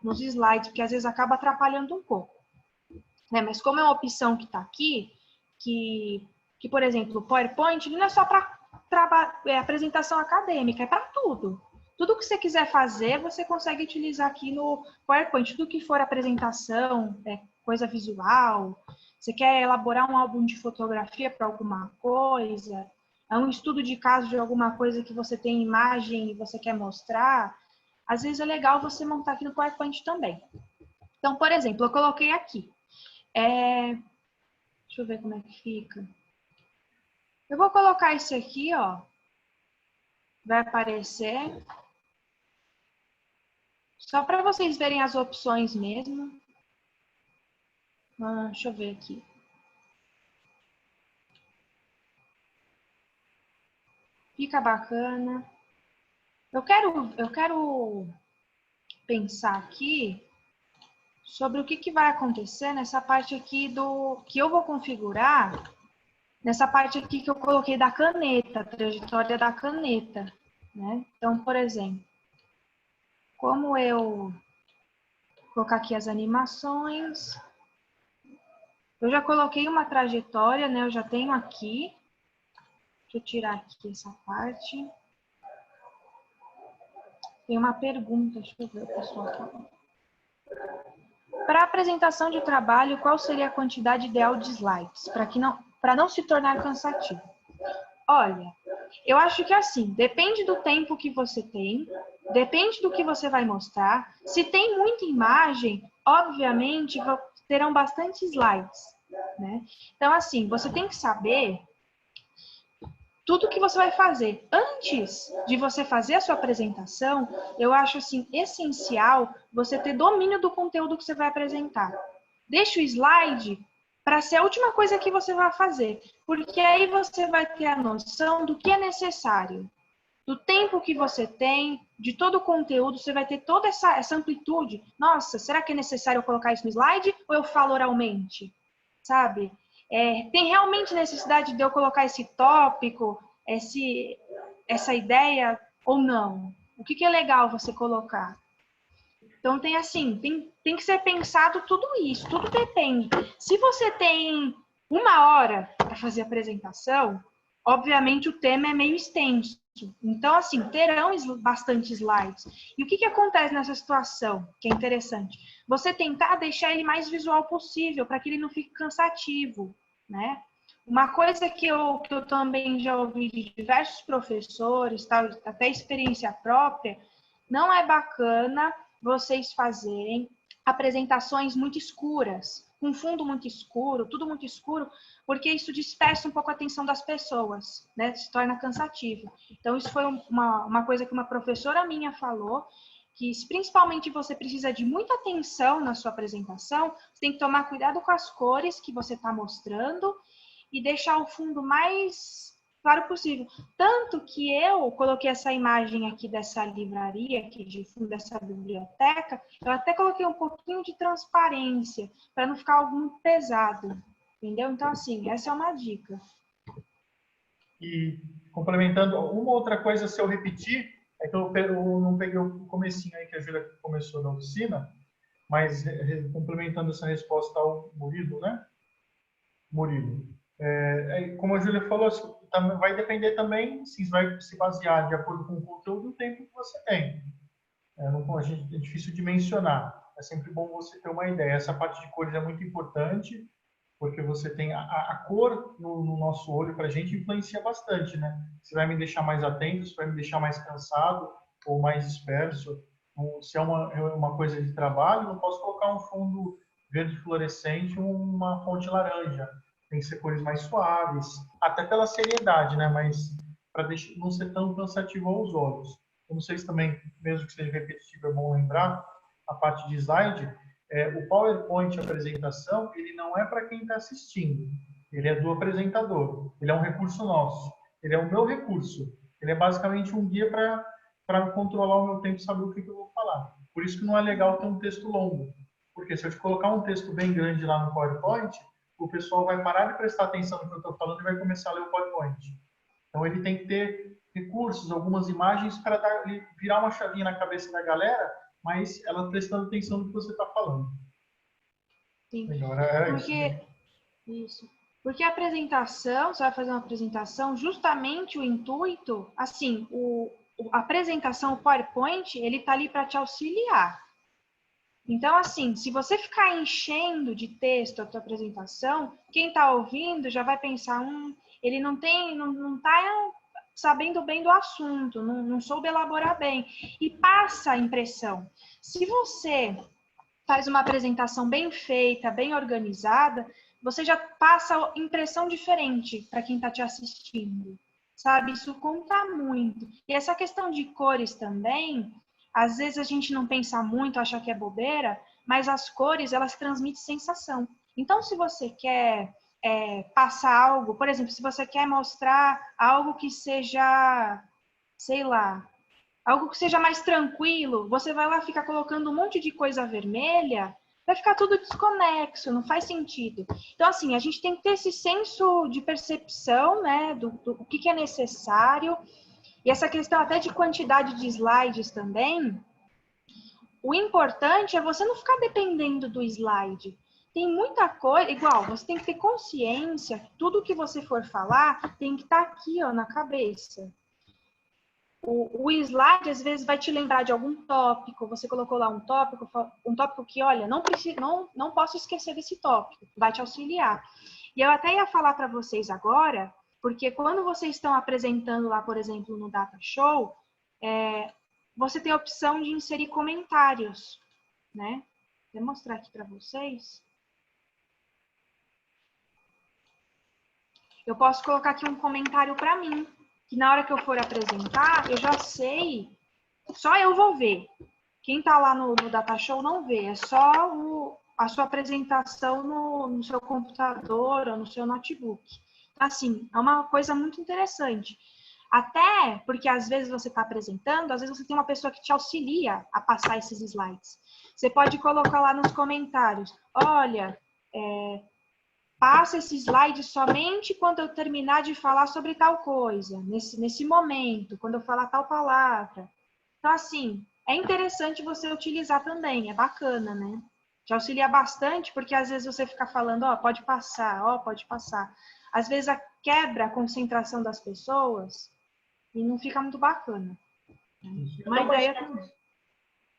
nos slides, porque às vezes acaba atrapalhando um pouco. Né? Mas como é uma opção que está aqui, que, por exemplo, o PowerPoint não é só para apresentação acadêmica, é para tudo. Tudo que você quiser fazer, você consegue utilizar aqui no PowerPoint. Tudo que for apresentação, coisa visual, você quer elaborar um álbum de fotografia para alguma coisa, é um estudo de caso de alguma coisa que você tem imagem e você quer mostrar, às vezes é legal você montar aqui no PowerPoint também. Então, por exemplo, eu coloquei aqui. Deixa eu ver como é que fica. Eu vou colocar esse aqui, ó. Vai aparecer. Só para vocês verem as opções mesmo. Deixa eu ver aqui. Fica bacana. Eu quero pensar aqui sobre o que vai acontecer nessa parte aqui que eu vou configurar, nessa parte aqui que eu coloquei da caneta, a trajetória da caneta, né? Então, por exemplo, como eu vou colocar aqui as animações, eu já coloquei uma trajetória, né? Eu já tenho aqui. Deixa eu tirar aqui essa parte. Tem uma pergunta, deixa eu ver, pessoal. Para a apresentação de trabalho, qual seria a quantidade ideal de slides para não se tornar cansativo? Olha, eu acho que assim, depende do tempo que você tem, depende do que você vai mostrar. Se tem muita imagem, obviamente terão bastante slides, né? Então, assim, você tem que saber tudo que você vai fazer. Antes de você fazer a sua apresentação, eu acho assim essencial você ter domínio do conteúdo que você vai apresentar. Deixa o slide para ser a última coisa que você vai fazer, porque aí você vai ter a noção do que é necessário, do tempo que você tem, de todo o conteúdo, você vai ter toda essa amplitude. Nossa, será que é necessário eu colocar isso no slide ou eu falo oralmente? Sabe? Tem realmente necessidade de eu colocar esse tópico, essa ideia ou não? O que é legal você colocar? Então, tem que ser pensado tudo isso, tudo depende. Se você tem 1 hora para fazer a apresentação, obviamente o tema é meio extenso. Então, assim, terão bastante slides. E o que acontece nessa situação, que é interessante? Você tentar deixar ele mais visual possível, para que ele não fique cansativo, né? Uma coisa que eu também já ouvi de diversos professores, até experiência própria, não é bacana vocês fazerem apresentações muito escuras, com fundo muito escuro, tudo muito escuro, porque isso dispersa um pouco a atenção das pessoas, né? Se torna cansativo. Então, isso foi uma coisa que uma professora minha falou, que principalmente você precisa de muita atenção na sua apresentação, você tem que tomar cuidado com as cores que você está mostrando e deixar o fundo mais claro possível. Tanto que eu coloquei essa imagem aqui dessa livraria, aqui de fundo dessa biblioteca, eu até coloquei um pouquinho de transparência, para não ficar algo muito pesado, entendeu? Então, assim, essa é uma dica. E complementando, uma outra coisa, se eu repetir, é que eu não peguei o comecinho aí que a Júlia começou na oficina, mas complementando essa resposta ao Murilo, né? Murilo. Como a Júlia falou, vai depender também, se vai se basear de acordo com o conteúdo do tempo que você tem. É difícil de mencionar. É sempre bom você ter uma ideia. Essa parte de cores é muito importante, porque você tem a cor no nosso olho, para a gente, influencia bastante, né? Se vai me deixar mais atento, se vai me deixar mais cansado ou mais disperso. Se é uma coisa de trabalho, eu posso colocar um fundo verde fluorescente, uma fonte laranja. Tem que ser cores mais suaves, até pela seriedade, né? Mas para não ser tão cansativo aos olhos. Eu não sei se também, mesmo que seja repetitivo, é bom lembrar, a parte de slide, o PowerPoint, a apresentação, ele não é para quem está assistindo, ele é do apresentador, ele é um recurso nosso, ele é o meu recurso, ele é basicamente um guia para controlar o meu tempo e saber o que eu vou falar. Por isso que não é legal ter um texto longo, porque se eu te colocar um texto bem grande lá no PowerPoint, o pessoal vai parar de prestar atenção no que eu estou falando e vai começar a ler o PowerPoint. Então, ele tem que ter recursos, algumas imagens para virar uma chavinha na cabeça da galera, mas ela prestando atenção no que você está falando. Sim. Melhor, porque, isso, né? Porque a apresentação, você vai fazer uma apresentação, justamente o intuito, assim, a apresentação, o PowerPoint, ele está ali para te auxiliar. Então, assim, se você ficar enchendo de texto a tua apresentação, quem está ouvindo já vai pensar, ele não está sabendo bem do assunto, não soube elaborar bem. E passa a impressão. Se você faz uma apresentação bem feita, bem organizada, você já passa impressão diferente para quem está te assistindo. Sabe? Isso conta muito. E essa questão de cores também, às vezes a gente não pensa muito, acha que é bobeira, mas as cores, elas transmitem sensação. Então, se você quer passar algo, por exemplo, se você quer mostrar algo que seja, sei lá, algo que seja mais tranquilo, você vai lá ficar colocando um monte de coisa vermelha, vai ficar tudo desconexo, não faz sentido. Então, assim, a gente tem que ter esse senso de percepção, né, do que é necessário. E essa questão até de quantidade de slides também, o importante é você não ficar dependendo do slide. tem muita coisa, igual, você tem que ter consciência que tudo que você for falar tem que estar aqui, ó, na cabeça. O slide, às vezes, vai te lembrar de algum tópico, você colocou lá um tópico que, olha, não posso esquecer desse tópico, vai te auxiliar. E eu até ia falar para vocês agora, porque quando vocês estão apresentando lá, por exemplo, no Data Show, você tem a opção de inserir comentários, né? Vou mostrar aqui para vocês. Eu posso colocar aqui um comentário para mim, que na hora que eu for apresentar, eu já sei, só eu vou ver. Quem está lá no Data Show não vê, é só a sua apresentação no seu computador ou no seu notebook. Assim, é uma coisa muito interessante. Até porque às vezes você está apresentando, às vezes você tem uma pessoa que te auxilia a passar esses slides. Você pode colocar lá nos comentários, olha, passa esse slide somente quando eu terminar de falar sobre tal coisa, nesse momento, quando eu falar tal palavra. Então, assim, é interessante você utilizar também, é bacana, né? Te auxilia bastante, porque às vezes você fica falando, ó, pode passar, ó, pode passar. Às vezes quebra a concentração das pessoas e não fica muito bacana. Uma ideia também.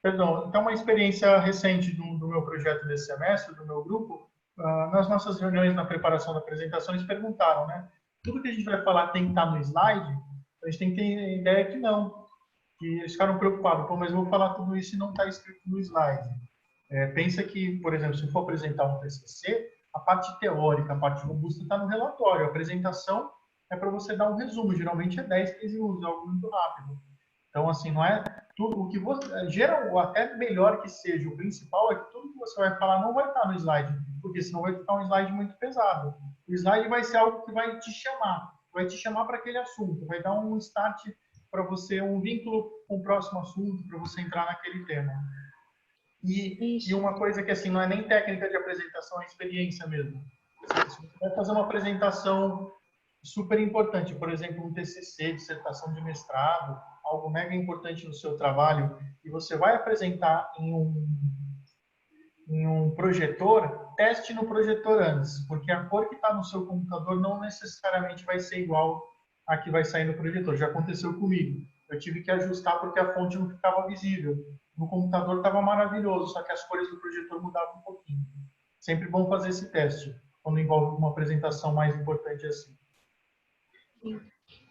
Perdão, então uma experiência recente do meu projeto desse semestre, do meu grupo, nas nossas reuniões na preparação da apresentação, eles perguntaram, né? Tudo que a gente vai falar tem que estar no slide? A gente tem que ter ideia que não. Que eles ficaram preocupados, pô, mas eu vou falar tudo isso e não está escrito no slide. Pensa que, por exemplo, se for apresentar um TCC, a parte teórica, a parte robusta está no relatório. A apresentação é para você dar um resumo, geralmente é 10, 15 minutos, é algo muito rápido. Então, assim, não é tudo o que você... Geral, até melhor que seja, o principal é que tudo que você vai falar não vai estar no slide, porque senão vai ficar um slide muito pesado. O slide vai ser algo que vai te chamar para aquele assunto, vai dar um start para você, um vínculo com o próximo assunto, para você entrar naquele tema. E uma coisa que, assim, não é nem técnica de apresentação, é experiência mesmo. Se você vai fazer uma apresentação super importante, por exemplo, um TCC, dissertação de mestrado, algo mega importante no seu trabalho, e você vai apresentar em um projetor, teste no projetor antes, porque a cor que está no seu computador não necessariamente vai ser igual a que vai sair no projetor. Já aconteceu comigo. Eu tive que ajustar porque a fonte não ficava visível. No computador estava maravilhoso, só que as cores do projetor mudavam um pouquinho. Sempre bom fazer esse teste, quando envolve uma apresentação mais importante assim. Sim.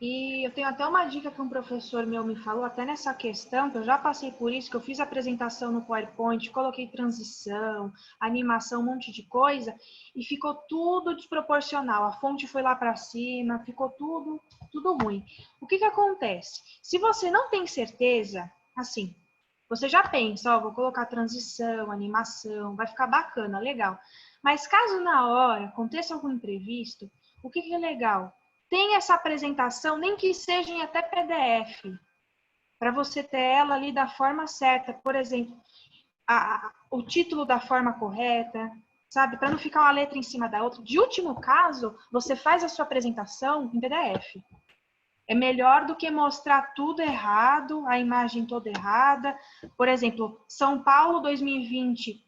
E eu tenho até uma dica que um professor meu me falou, até nessa questão, que eu já passei por isso, que eu fiz apresentação no PowerPoint, coloquei transição, animação, um monte de coisa, e ficou tudo desproporcional. A fonte foi lá para cima, ficou tudo ruim. O que acontece? Se você não tem certeza, assim, você já pensa, ó, vou colocar transição, animação, vai ficar bacana, legal. Mas caso na hora aconteça algum imprevisto, o que é legal? Tem essa apresentação, nem que seja em até PDF, para você ter ela ali da forma certa. Por exemplo, o título da forma correta, sabe? Para não ficar uma letra em cima da outra. De último caso, você faz a sua apresentação em PDF. É melhor do que mostrar tudo errado, a imagem toda errada. Por exemplo, São Paulo 2020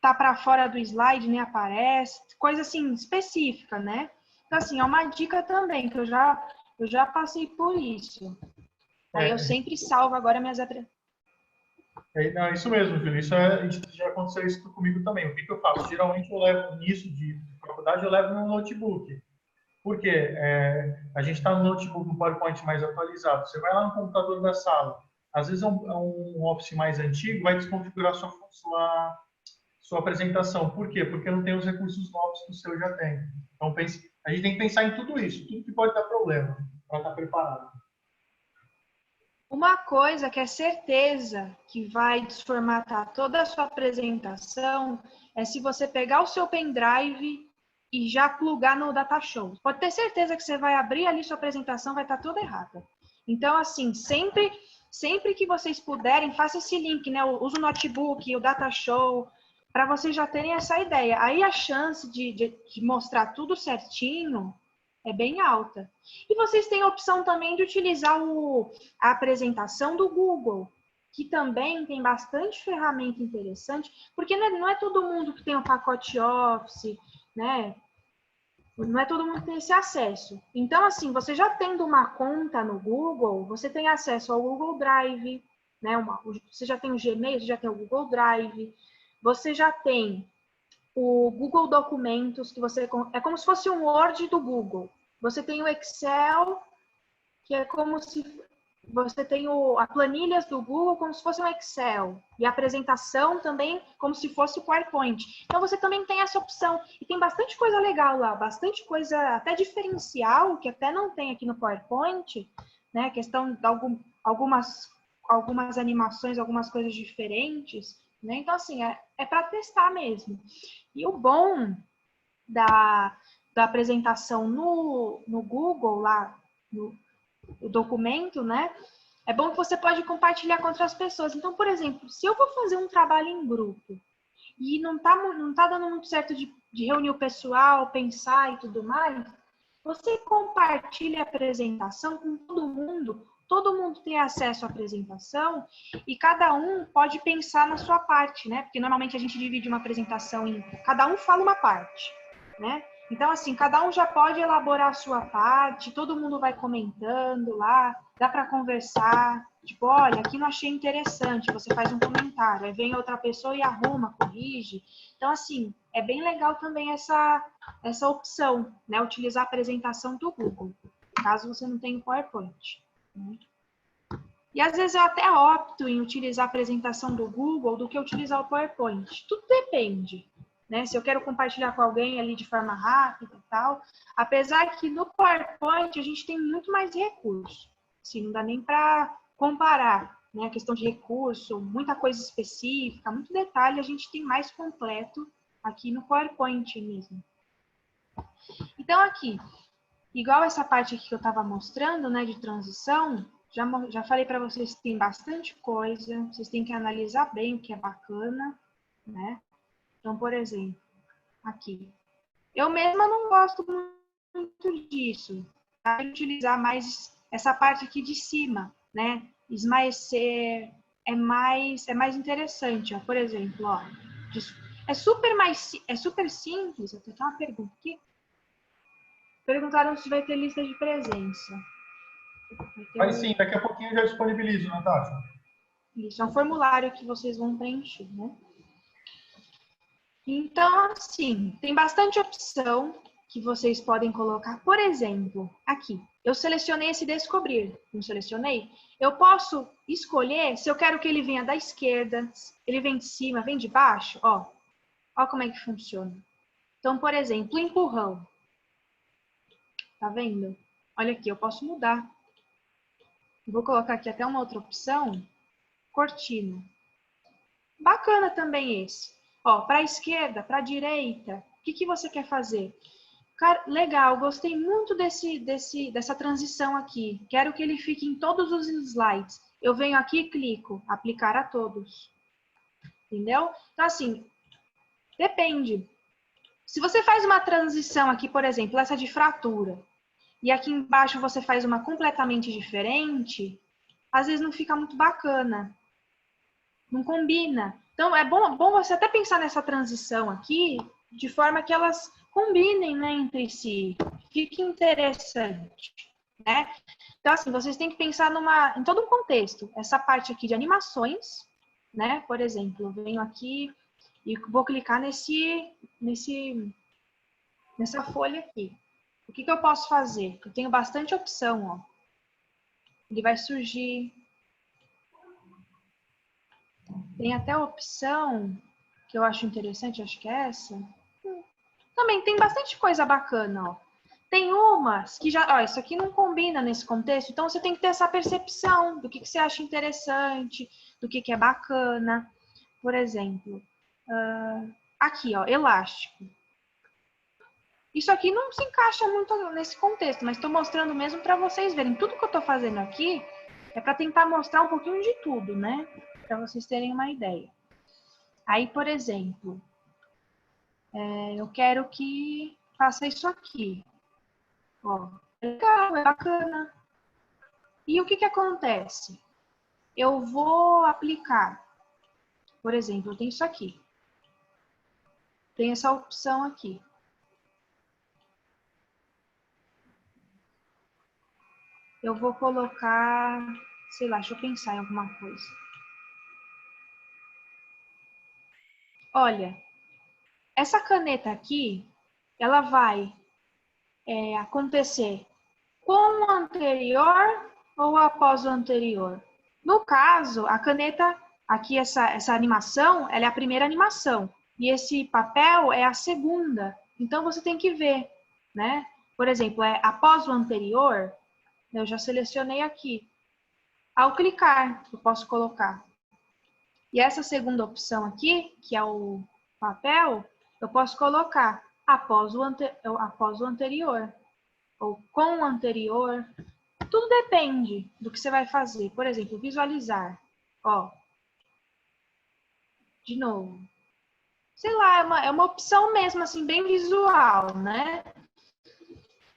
tá para fora do slide, nem aparece. Coisa assim, específica, né? Então, assim, é uma dica também, que eu já passei por isso. Aí eu sempre salvo agora minhas Não, isso mesmo, Júlio. Já aconteceu isso comigo também. O que eu faço? Geralmente eu levo nisso de faculdade, eu levo no notebook. Por quê? A gente está no notebook, no PowerPoint mais atualizado. Você vai lá no computador da sala. Às vezes é um Office mais antigo, vai desconfigurar sua apresentação. Por quê? Porque não tem os recursos novos que o seu já tem. Então, a gente tem que pensar em tudo isso, tudo que pode dar problema, para estar preparado. Uma coisa que é certeza que vai desformatar toda a sua apresentação é se você pegar o seu pendrive e já plugar no Data Show. Pode ter certeza que você vai abrir ali sua apresentação, vai estar toda errada. Então, assim, sempre que vocês puderem, faça esse link, né? Usa o notebook, o Data Show, para vocês já terem essa ideia. Aí a chance de mostrar tudo certinho é bem alta. E vocês têm a opção também de utilizar a apresentação do Google. que também tem bastante ferramenta interessante, porque não é todo mundo que tem o pacote Office, né? Não é todo mundo que tem esse acesso. Então, assim, você já tendo uma conta no Google, você tem acesso ao Google Drive, né? Você já tem o Gmail, você já tem o Google Drive, você já tem o Google Documentos, que você é como se fosse um Word do Google. Você tem o Excel, que é como se você tem a planilhas do Google como se fosse um Excel. E a apresentação também como se fosse o PowerPoint. Então, você também tem essa opção. E tem bastante coisa legal lá, bastante coisa até diferencial, que até não tem aqui no PowerPoint, né? Questão de algumas animações, algumas coisas diferentes, né? Então, assim, é para testar mesmo. E o bom da apresentação no Google, lá no documento, né? É bom que você pode compartilhar com outras pessoas. Então, por exemplo, se eu vou fazer um trabalho em grupo e não tá dando muito certo de reunir o pessoal, pensar e tudo mais, você compartilha a apresentação com todo mundo tem acesso à apresentação e cada um pode pensar na sua parte, né? Porque normalmente a gente divide uma apresentação em cada um fala uma parte, né? Então, assim, cada um já pode elaborar a sua parte, todo mundo vai comentando lá, dá para conversar. Tipo, olha, aqui não achei interessante, você faz um comentário, aí vem outra pessoa e arruma, corrige. Então, assim, é bem legal também essa opção, né? Utilizar a apresentação do Google, caso você não tenha o PowerPoint. Né? E às vezes eu até opto em utilizar a apresentação do Google do que utilizar o PowerPoint. Tudo depende. Né? Se eu quero compartilhar com alguém ali de forma rápida e tal. Apesar que no PowerPoint a gente tem muito mais recurso. Assim, não dá nem para comparar. Né? A questão de recurso, muita coisa específica, muito detalhe, a gente tem mais completo aqui no PowerPoint mesmo. Então aqui, igual essa parte aqui que eu estava mostrando, né, de transição, já falei para vocês que tem bastante coisa, vocês têm que analisar bem o que é bacana, né? Então, por exemplo, aqui. Eu mesma não gosto muito disso. Tá? Utilizar mais essa parte aqui de cima, né? Esmaecer é mais interessante. Ó. Por exemplo, ó, é super simples. Eu tenho uma pergunta aqui. Perguntaram se vai ter lista de presença. Mas sim, daqui a pouquinho eu já disponibilizo, Natasha. Isso é um formulário que vocês vão preencher, né? Então, assim, tem bastante opção que vocês podem colocar. Por exemplo, aqui, eu selecionei esse descobrir, não selecionei? Eu posso escolher se eu quero que ele venha da esquerda, ele vem de cima, vem de baixo, ó. Ó como é que funciona. Então, por exemplo, empurrão. Tá vendo? Olha aqui, eu posso mudar. Vou colocar aqui até uma outra opção, cortina. Bacana também esse. Ó, para a esquerda, para a direita, o que você quer fazer? Cara, legal, gostei muito dessa transição aqui. Quero que ele fique em todos os slides. Eu venho aqui e clico, aplicar a todos. Entendeu? Então, assim, depende. Se você faz uma transição aqui, por exemplo, essa de fratura, e aqui embaixo você faz uma completamente diferente, às vezes não fica muito bacana. Não combina. Então, é bom você até pensar nessa transição aqui, de forma que elas combinem, né, entre si. Fique interessante, né? Então, assim, vocês têm que pensar em todo um contexto. Essa parte aqui de animações, né? Por exemplo, eu venho aqui e vou clicar nessa folha aqui. O que eu posso fazer? Eu tenho bastante opção, ó. Ele vai surgir. Tem até a opção que eu acho interessante, acho que é essa. Também tem bastante coisa bacana, ó. Tem umas que já, ó, isso aqui não combina nesse contexto, então você tem que ter essa percepção do que você acha interessante, do que é bacana. Por exemplo, aqui, ó, elástico. Isso aqui não se encaixa muito nesse contexto, mas estou mostrando mesmo para vocês verem. Tudo que eu estou fazendo aqui é para tentar mostrar um pouquinho de tudo, né? Para vocês terem uma ideia. Aí, por exemplo, eu quero que faça isso aqui. Ó, é legal, é bacana. E o que acontece? eu vou aplicar. Por exemplo, eu tenho isso aqui. Tem essa opção aqui. Eu vou colocar, sei lá, deixa eu pensar em alguma coisa. Olha, essa caneta aqui, ela vai acontecer com o anterior ou após o anterior? No caso, a caneta, aqui essa animação, ela é a primeira animação. E esse papel é a segunda. Então, você tem que ver, né? Por exemplo, após o anterior, eu já selecionei aqui. Ao clicar, eu posso colocar. E essa segunda opção aqui, que é o papel, eu posso colocar após o anterior. Ou com o anterior. Tudo depende do que você vai fazer. Por exemplo, visualizar. Ó. De novo. Sei lá, é uma opção mesmo, assim, bem visual, né?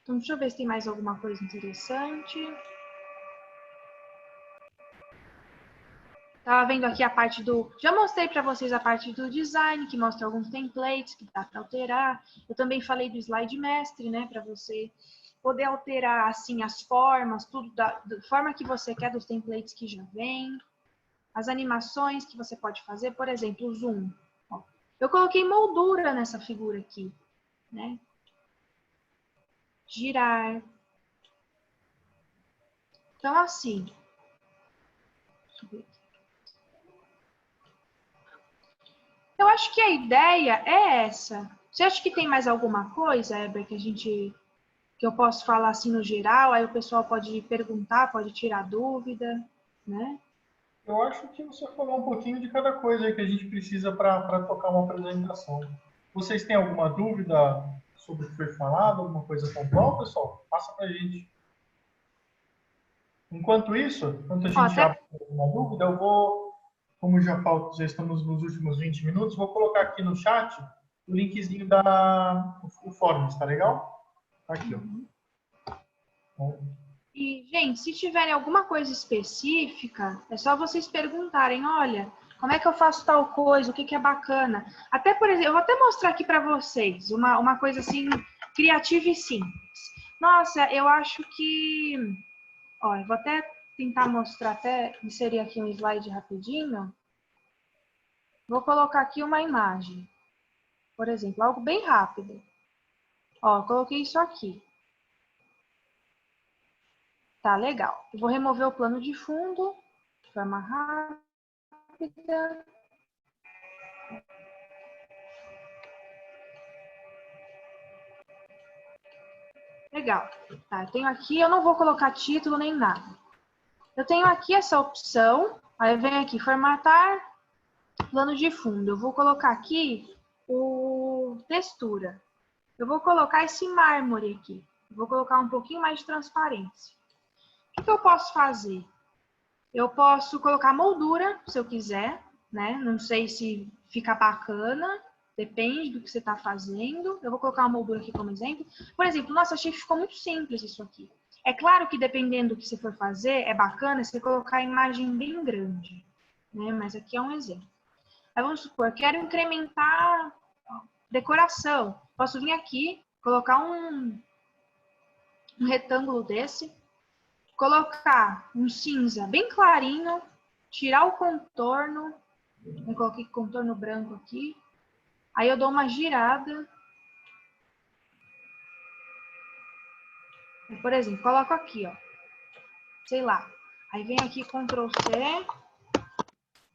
Então, deixa eu ver se tem mais alguma coisa interessante. Tava vendo aqui a parte do... Já mostrei para vocês a parte do design, que mostra alguns templates que dá para alterar. Eu também falei do slide mestre, né? Para você poder alterar, assim, as formas, tudo da forma que você quer dos templates que já vem. As animações que você pode fazer, por exemplo, o zoom. Ó, eu coloquei moldura nessa figura aqui, né? Girar. Então, assim... Deixa eu ver aqui. Eu acho que a ideia é essa. Você acha que tem mais alguma coisa, Heber, que eu posso falar assim no geral? Aí o pessoal pode perguntar, pode tirar dúvida, né? Eu acho que você falou um pouquinho de cada coisa que a gente precisa para tocar uma apresentação. Vocês têm alguma dúvida sobre o que foi falado, alguma coisa pontual, pessoal? Passa para a gente. Enquanto isso, enquanto a Ó, gente até... abre alguma dúvida, eu vou, como já estamos nos últimos 20 minutos, vou colocar aqui no chat o linkzinho o Forms, tá legal? Tá aqui, ó. Bom, E, gente, se tiverem alguma coisa específica, é só vocês perguntarem, olha, como é que eu faço tal coisa, o que é bacana. Até, por exemplo, eu vou até mostrar aqui para vocês uma coisa assim, criativa e simples. Nossa, eu acho que... Ó, eu vou até tentar mostrar, até inserir aqui um slide rapidinho. Vou colocar aqui uma imagem. Por exemplo, algo bem rápido. Ó, coloquei isso aqui. Tá, legal. Eu vou remover o plano de fundo de forma rápida. Legal. Tá, eu tenho aqui, eu não vou colocar título nem nada. Eu tenho aqui essa opção, aí eu venho aqui, formatar plano de fundo. Eu vou colocar aqui o textura. Eu vou colocar esse mármore aqui. Eu vou colocar um pouquinho mais de transparência. O que eu posso fazer? Eu posso colocar moldura, se eu quiser, né? Não sei se fica bacana, depende do que você está fazendo. Eu vou colocar uma moldura aqui como exemplo. Por exemplo, nossa, achei que ficou muito simples isso aqui. É claro que dependendo do que você for fazer, é bacana você colocar a imagem bem grande, né? Mas aqui é um exemplo. Aí vamos supor, quero incrementar decoração. Posso vir aqui, colocar um retângulo desse, colocar um cinza bem clarinho, tirar o contorno, eu coloquei contorno branco aqui, aí eu dou uma girada. Por exemplo, coloco aqui, ó, sei lá, aí vem aqui Ctrl C,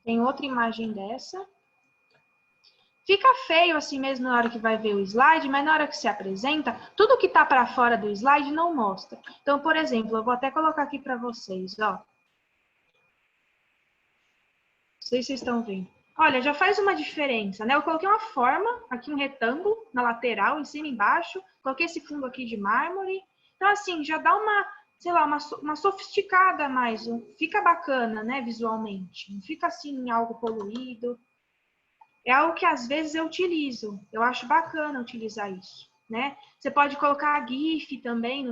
tem outra imagem dessa. Fica feio assim mesmo na hora que vai ver o slide, mas na hora que se apresenta, tudo que tá para fora do slide não mostra. Então, por exemplo, eu vou até colocar aqui para vocês, ó. Não sei se vocês estão vendo. Olha, já faz uma diferença, né? Eu coloquei uma forma, aqui um retângulo na lateral, em cima e embaixo. Coloquei esse fundo aqui de mármore. Então, assim, já dá uma, sei lá, uma sofisticada a mais. Fica bacana, né, visualmente. Não fica assim, algo poluído. É algo que às vezes eu utilizo. Eu acho bacana utilizar isso, né? Você pode colocar GIF também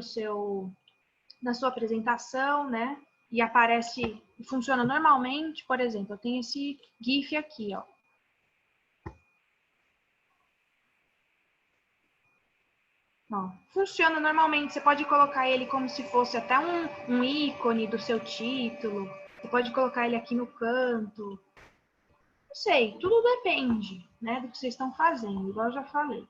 na sua apresentação, né? e aparece, funciona normalmente, por exemplo, eu tenho esse GIF aqui, ó. Ó, funciona normalmente, você pode colocar ele como se fosse até um ícone do seu título, você pode colocar ele aqui no canto, não sei, tudo depende, né, do que vocês estão fazendo, igual eu já falei.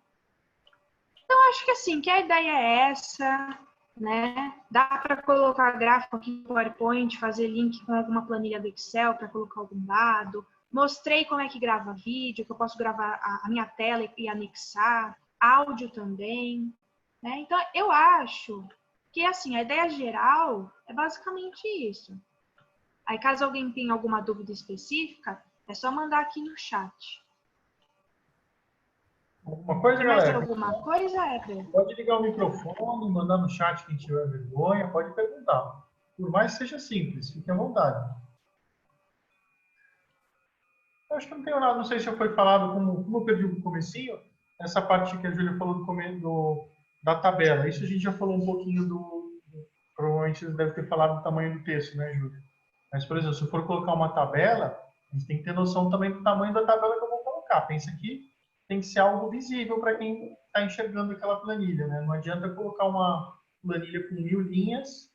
Então, acho que assim, que a ideia é essa, né, dá para colocar gráfico aqui no PowerPoint, fazer link com alguma planilha do Excel para colocar algum dado, mostrei como é que grava vídeo, que eu posso gravar a minha tela e anexar, áudio também, né? Então, eu acho que, assim, a ideia geral é basicamente isso. Aí, caso alguém tenha alguma dúvida específica, é só mandar aqui no chat. Alguma coisa, Tem mais galera? alguma coisa, Éber? Pode ligar o microfone, mandar no chat quem tiver vergonha, pode perguntar. Por mais que seja simples, fique à vontade. Eu acho que não tenho nada, não sei se já foi falado, como eu perdi o comecinho, essa parte que a Júlia falou da tabela. Isso a gente já falou um pouquinho provavelmente você deve ter falado do tamanho do texto, né, Júlia? Mas, por exemplo, se eu for colocar uma tabela, a gente tem que ter noção também do tamanho da tabela que eu vou colocar. Pensa que tem que ser algo visível para quem está enxergando aquela planilha, né? Não adianta eu colocar uma planilha com 1000 linhas,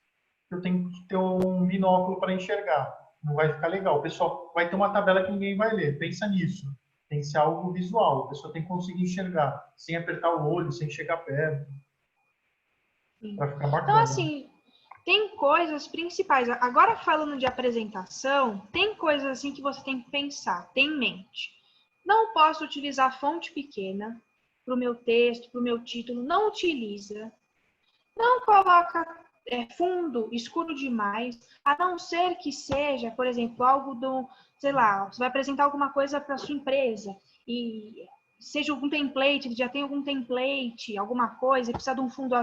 eu tenho que ter um binóculo para enxergar. Não vai ficar legal. O pessoal vai ter uma tabela que ninguém vai ler. Pensa nisso. Tem que ser algo visual. A pessoa tem que conseguir enxergar, sem apertar o olho, sem chegar perto, para ficar Então, bacana. assim, tem coisas principais. Agora, falando de apresentação, tem coisas assim que você tem que pensar, tem em mente. Não posso utilizar fonte pequena para o meu texto, para o meu título. Não utiliza. Não coloca fundo escuro demais, a não ser que seja, por exemplo, algo do, sei lá, você vai apresentar alguma coisa para sua empresa e seja algum template, ele já tem algum template, alguma coisa, e precisa de um fundo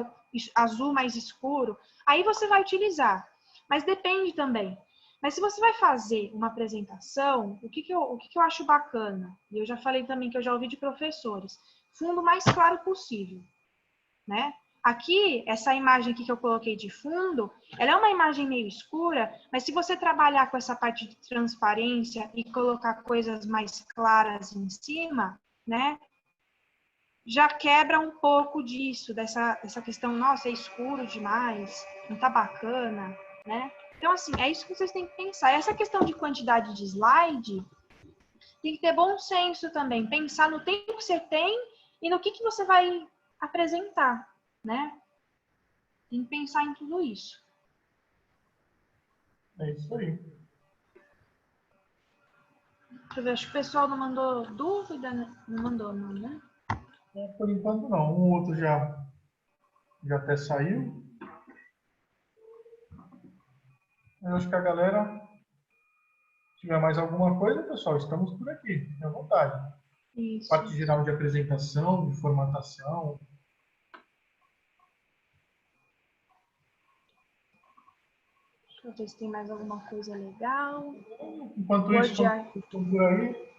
azul mais escuro, aí você vai utilizar. Mas depende também. Mas se você vai fazer uma apresentação, o que eu acho bacana, e eu já falei também que eu já ouvi de professores, fundo mais claro possível, né? Aqui, essa imagem aqui que eu coloquei de fundo, ela é uma imagem meio escura, mas se você trabalhar com essa parte de transparência e colocar coisas mais claras em cima, né, já quebra um pouco disso, dessa questão, nossa, é escuro demais, não tá bacana, né? Então, assim, é isso que vocês têm que pensar. Essa questão de quantidade de slide, tem que ter bom senso também, pensar no tempo que você tem e no que você vai apresentar, né? Tem que pensar em tudo isso. É isso aí. Deixa eu ver, acho que o pessoal não mandou dúvida, né? Não mandou, não, né? Por enquanto não. Um outro já até saiu. Eu acho que a galera, se tiver mais alguma coisa, pessoal, estamos por aqui. Fique à vontade. Isso. Parte geral de apresentação, de formatação. Deixa eu ver se tem mais alguma coisa legal. Enquanto isso, estamos por aí.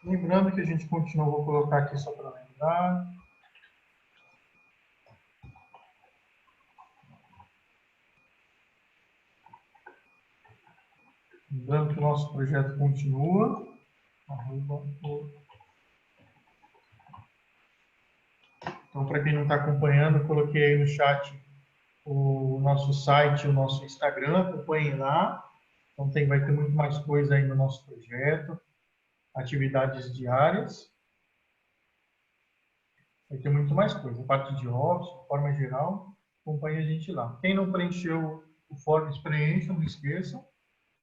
Lembrando que a gente continua, vou colocar aqui só para lembrar. Lembrando que o nosso projeto continua. Então, para quem não está acompanhando, eu coloquei aí no chat o nosso site, o nosso Instagram, acompanhem lá. Então, vai ter muito mais coisa aí no nosso projeto, atividades diárias. Vai ter muito mais coisa. A parte de office, de forma geral, acompanhe a gente lá. Quem não preencheu o Forms, preencha, não esqueçam.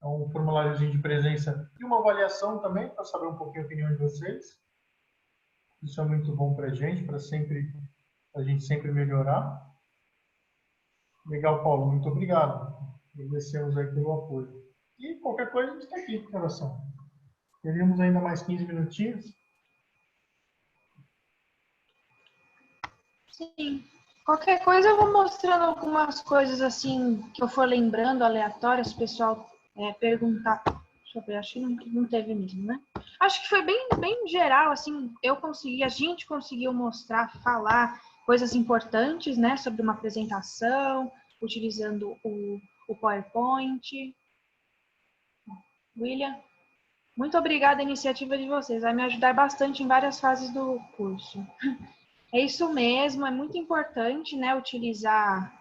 É um formuláriozinho de presença e uma avaliação também, para saber um pouquinho a opinião de vocês. Isso é muito bom para a gente sempre melhorar. Legal, Paulo, muito obrigado. Agradecemos aí pelo apoio. E qualquer coisa, a gente está aqui, coração. Teríamos ainda mais 15 minutinhos. Sim. Qualquer coisa eu vou mostrando algumas coisas assim que eu for lembrando, aleatórias, o pessoal perguntar. Deixa eu ver, acho que não teve mesmo, né? Acho que foi bem geral, assim, a gente conseguiu mostrar, falar coisas importantes, né, sobre uma apresentação, utilizando o PowerPoint. William, muito obrigada a iniciativa de vocês. Vai me ajudar bastante em várias fases do curso. É isso mesmo, é muito importante, né, utilizar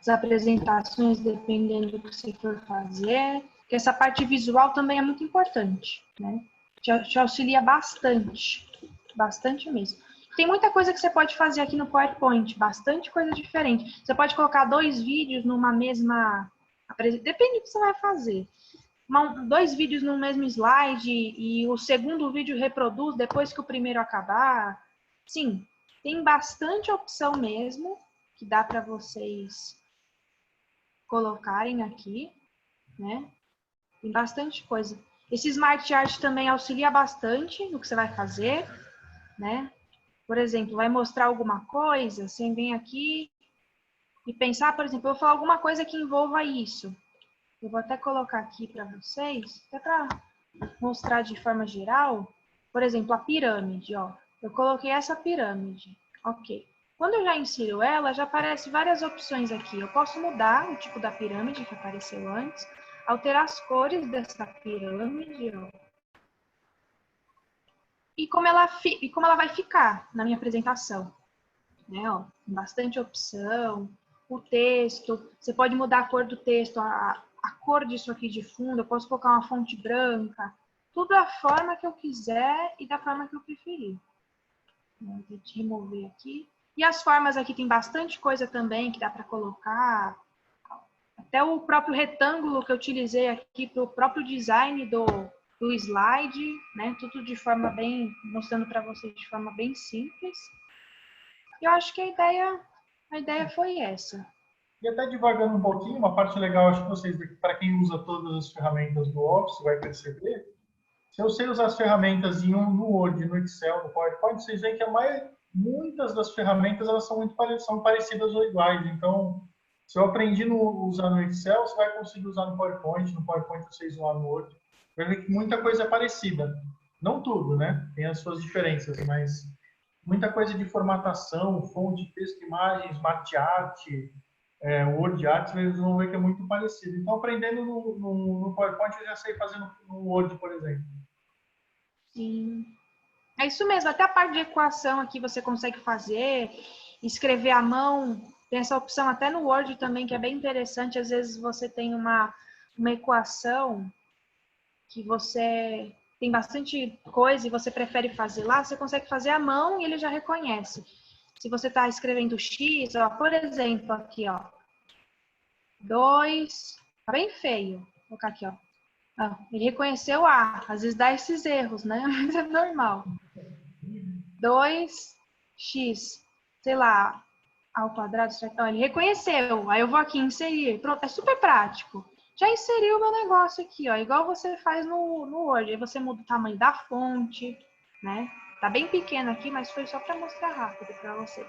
as apresentações dependendo do que você for fazer, porque essa parte visual também é muito importante, né? Te auxilia bastante, bastante mesmo. Tem muita coisa que você pode fazer aqui no PowerPoint, bastante coisa diferente. Você pode colocar 2 vídeos numa mesma... Depende do que você vai fazer. 2 vídeos no mesmo slide e o segundo vídeo reproduz depois que o primeiro acabar. Sim, tem bastante opção mesmo que dá para vocês colocarem aqui, né? Tem bastante coisa. Esse Smart Art também auxilia bastante no que você vai fazer, né? Por exemplo, vai mostrar alguma coisa, você vem aqui e pensar, por exemplo, eu vou falar alguma coisa que envolva isso. Eu vou até colocar aqui para vocês, até para mostrar de forma geral. Por exemplo, a pirâmide, ó. Eu coloquei essa pirâmide, ok. Quando eu já insiro ela, já aparecem várias opções aqui. Eu posso mudar o tipo da pirâmide que apareceu antes, alterar as cores dessa pirâmide, ó. E como ela vai ficar na minha apresentação, né? Ó, tem bastante opção. O texto, você pode mudar a cor do texto, a cor disso aqui de fundo, eu posso colocar uma fonte branca, tudo da forma que eu quiser e da forma que eu preferir. Vou remover aqui. E as formas aqui tem bastante coisa também que dá para colocar. Até o próprio retângulo que eu utilizei aqui para o próprio design do slide, né? Tudo de forma bem, mostrando para vocês de forma bem simples. Eu acho que a ideia foi essa. E até divagando um pouquinho, uma parte legal, acho que vocês, para quem usa todas as ferramentas do Office, vai perceber. Se eu sei usar as ferramentas no Word, no Excel, no PowerPoint, vocês veem que muitas das ferramentas elas são parecidas ou iguais. Então, se eu aprendi a usar no Excel, você vai conseguir usar no PowerPoint vocês usam lá no Word. Vai ver que muita coisa é parecida. Não tudo, né? Tem as suas diferenças, mas muita coisa de formatação, fonte, texto, imagem, Smart Art, Word Art, vocês vão ver que é muito parecido. Então, aprendendo no PowerPoint, eu já sei fazer no Word, por exemplo. Sim. É isso mesmo, até a parte de equação aqui você consegue fazer, escrever à mão, tem essa opção até no Word também, que é bem interessante. Às vezes você tem uma equação que você tem bastante coisa e você prefere fazer lá, você consegue fazer à mão e ele já reconhece. Se você está escrevendo X, ó, por exemplo, aqui, ó, 2, tá bem feio, vou colocar aqui, ó. Ah, ele reconheceu A, às vezes dá esses erros, né? Mas é normal. 2x, sei lá, ao quadrado, então, ele reconheceu. Aí eu vou aqui inserir. Pronto, é super prático. Já inseri o meu negócio aqui, ó, igual você faz no Word. Aí você muda o tamanho da fonte, né? Tá bem pequeno aqui, mas foi só para mostrar rápido para vocês.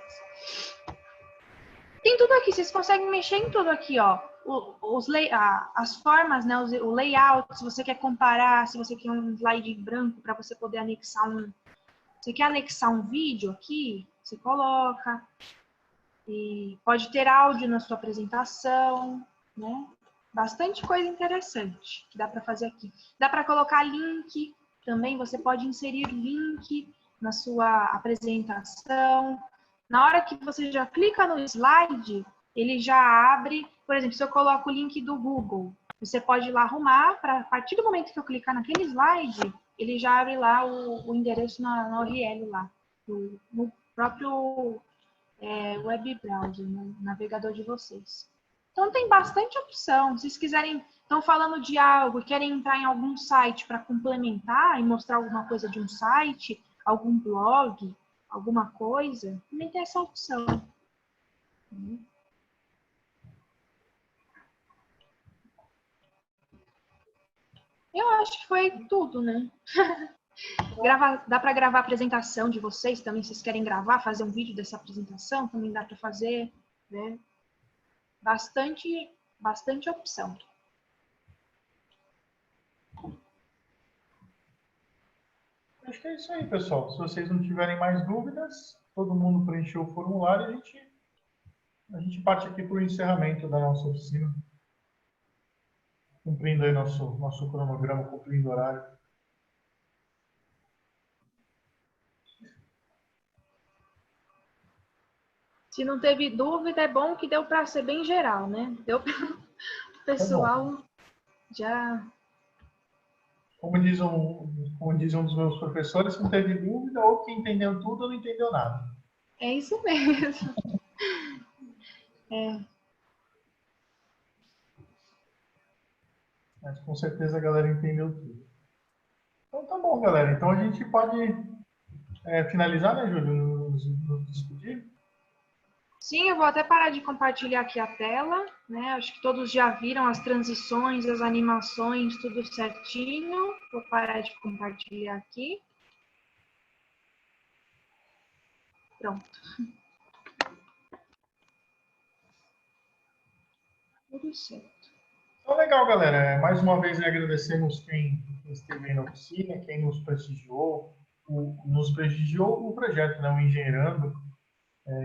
Tem tudo aqui, vocês conseguem mexer em tudo aqui, ó. As formas, né? O layout, se você quer comparar, se você quer um slide em branco para você poder anexar Você quer anexar um vídeo aqui? Você coloca. E pode ter áudio na sua apresentação, né? Bastante coisa interessante que dá para fazer aqui. Dá para colocar link também, você pode inserir link na sua apresentação. Na hora que você já clica no slide, ele já abre, por exemplo, se eu coloco o link do Google, você pode ir lá arrumar, para a partir do momento que eu clicar naquele slide, ele já abre lá o endereço na URL lá, no próprio web browser, no navegador de vocês. Então tem bastante opção. Se vocês quiserem, estão falando de algo, querem entrar em algum site para complementar e mostrar alguma coisa de um site, algum blog, alguma coisa, também tem essa opção. Eu acho que foi tudo, né? Dá para gravar a apresentação de vocês também, se vocês querem gravar, fazer um vídeo dessa apresentação, também dá para fazer, né? Bastante opção. Acho que é isso aí, pessoal. Se vocês não tiverem mais dúvidas, todo mundo preencheu o formulário e a gente parte aqui para o encerramento da nossa oficina. cumprindo aí nosso cronograma, cumprindo o horário. Se não teve dúvida, é bom que deu para ser bem geral, né? Deu para o pessoal já... Como diz um dos meus professores, não teve dúvida, ou que entendeu tudo ou não entendeu nada. É isso mesmo. É. Mas com certeza a galera entendeu tudo. Então tá bom, galera. Então a gente pode finalizar, né, Júlio? Nos despedir? Sim, eu vou até parar de compartilhar aqui a tela, né? Acho que todos já viram as transições, as animações, tudo certinho. Vou parar de compartilhar aqui. Pronto. Tudo certo. Então, legal, galera. Mais uma vez, agradecemos quem esteve aí na oficina, quem nos prestigiou, o projeto, né, o Engenheirando,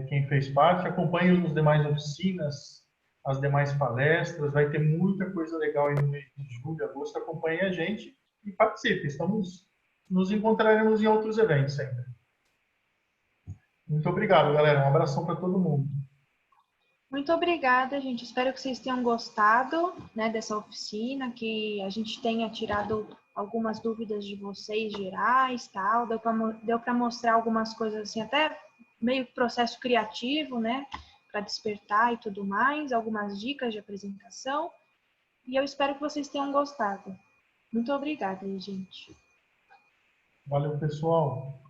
quem fez parte. Acompanhe os demais oficinas, as demais palestras. Vai ter muita coisa legal aí no mês de julho, agosto. Acompanhe a gente e participe. Nos encontraremos em outros eventos ainda. Muito obrigado, galera. Um abração para todo mundo. Muito obrigada, gente. Espero que vocês tenham gostado, né, dessa oficina, que a gente tenha tirado algumas dúvidas de vocês gerais, tal. Deu para mostrar algumas coisas assim, até meio processo criativo, né, para despertar e tudo mais, algumas dicas de apresentação. E eu espero que vocês tenham gostado. Muito obrigada, gente. Valeu, pessoal.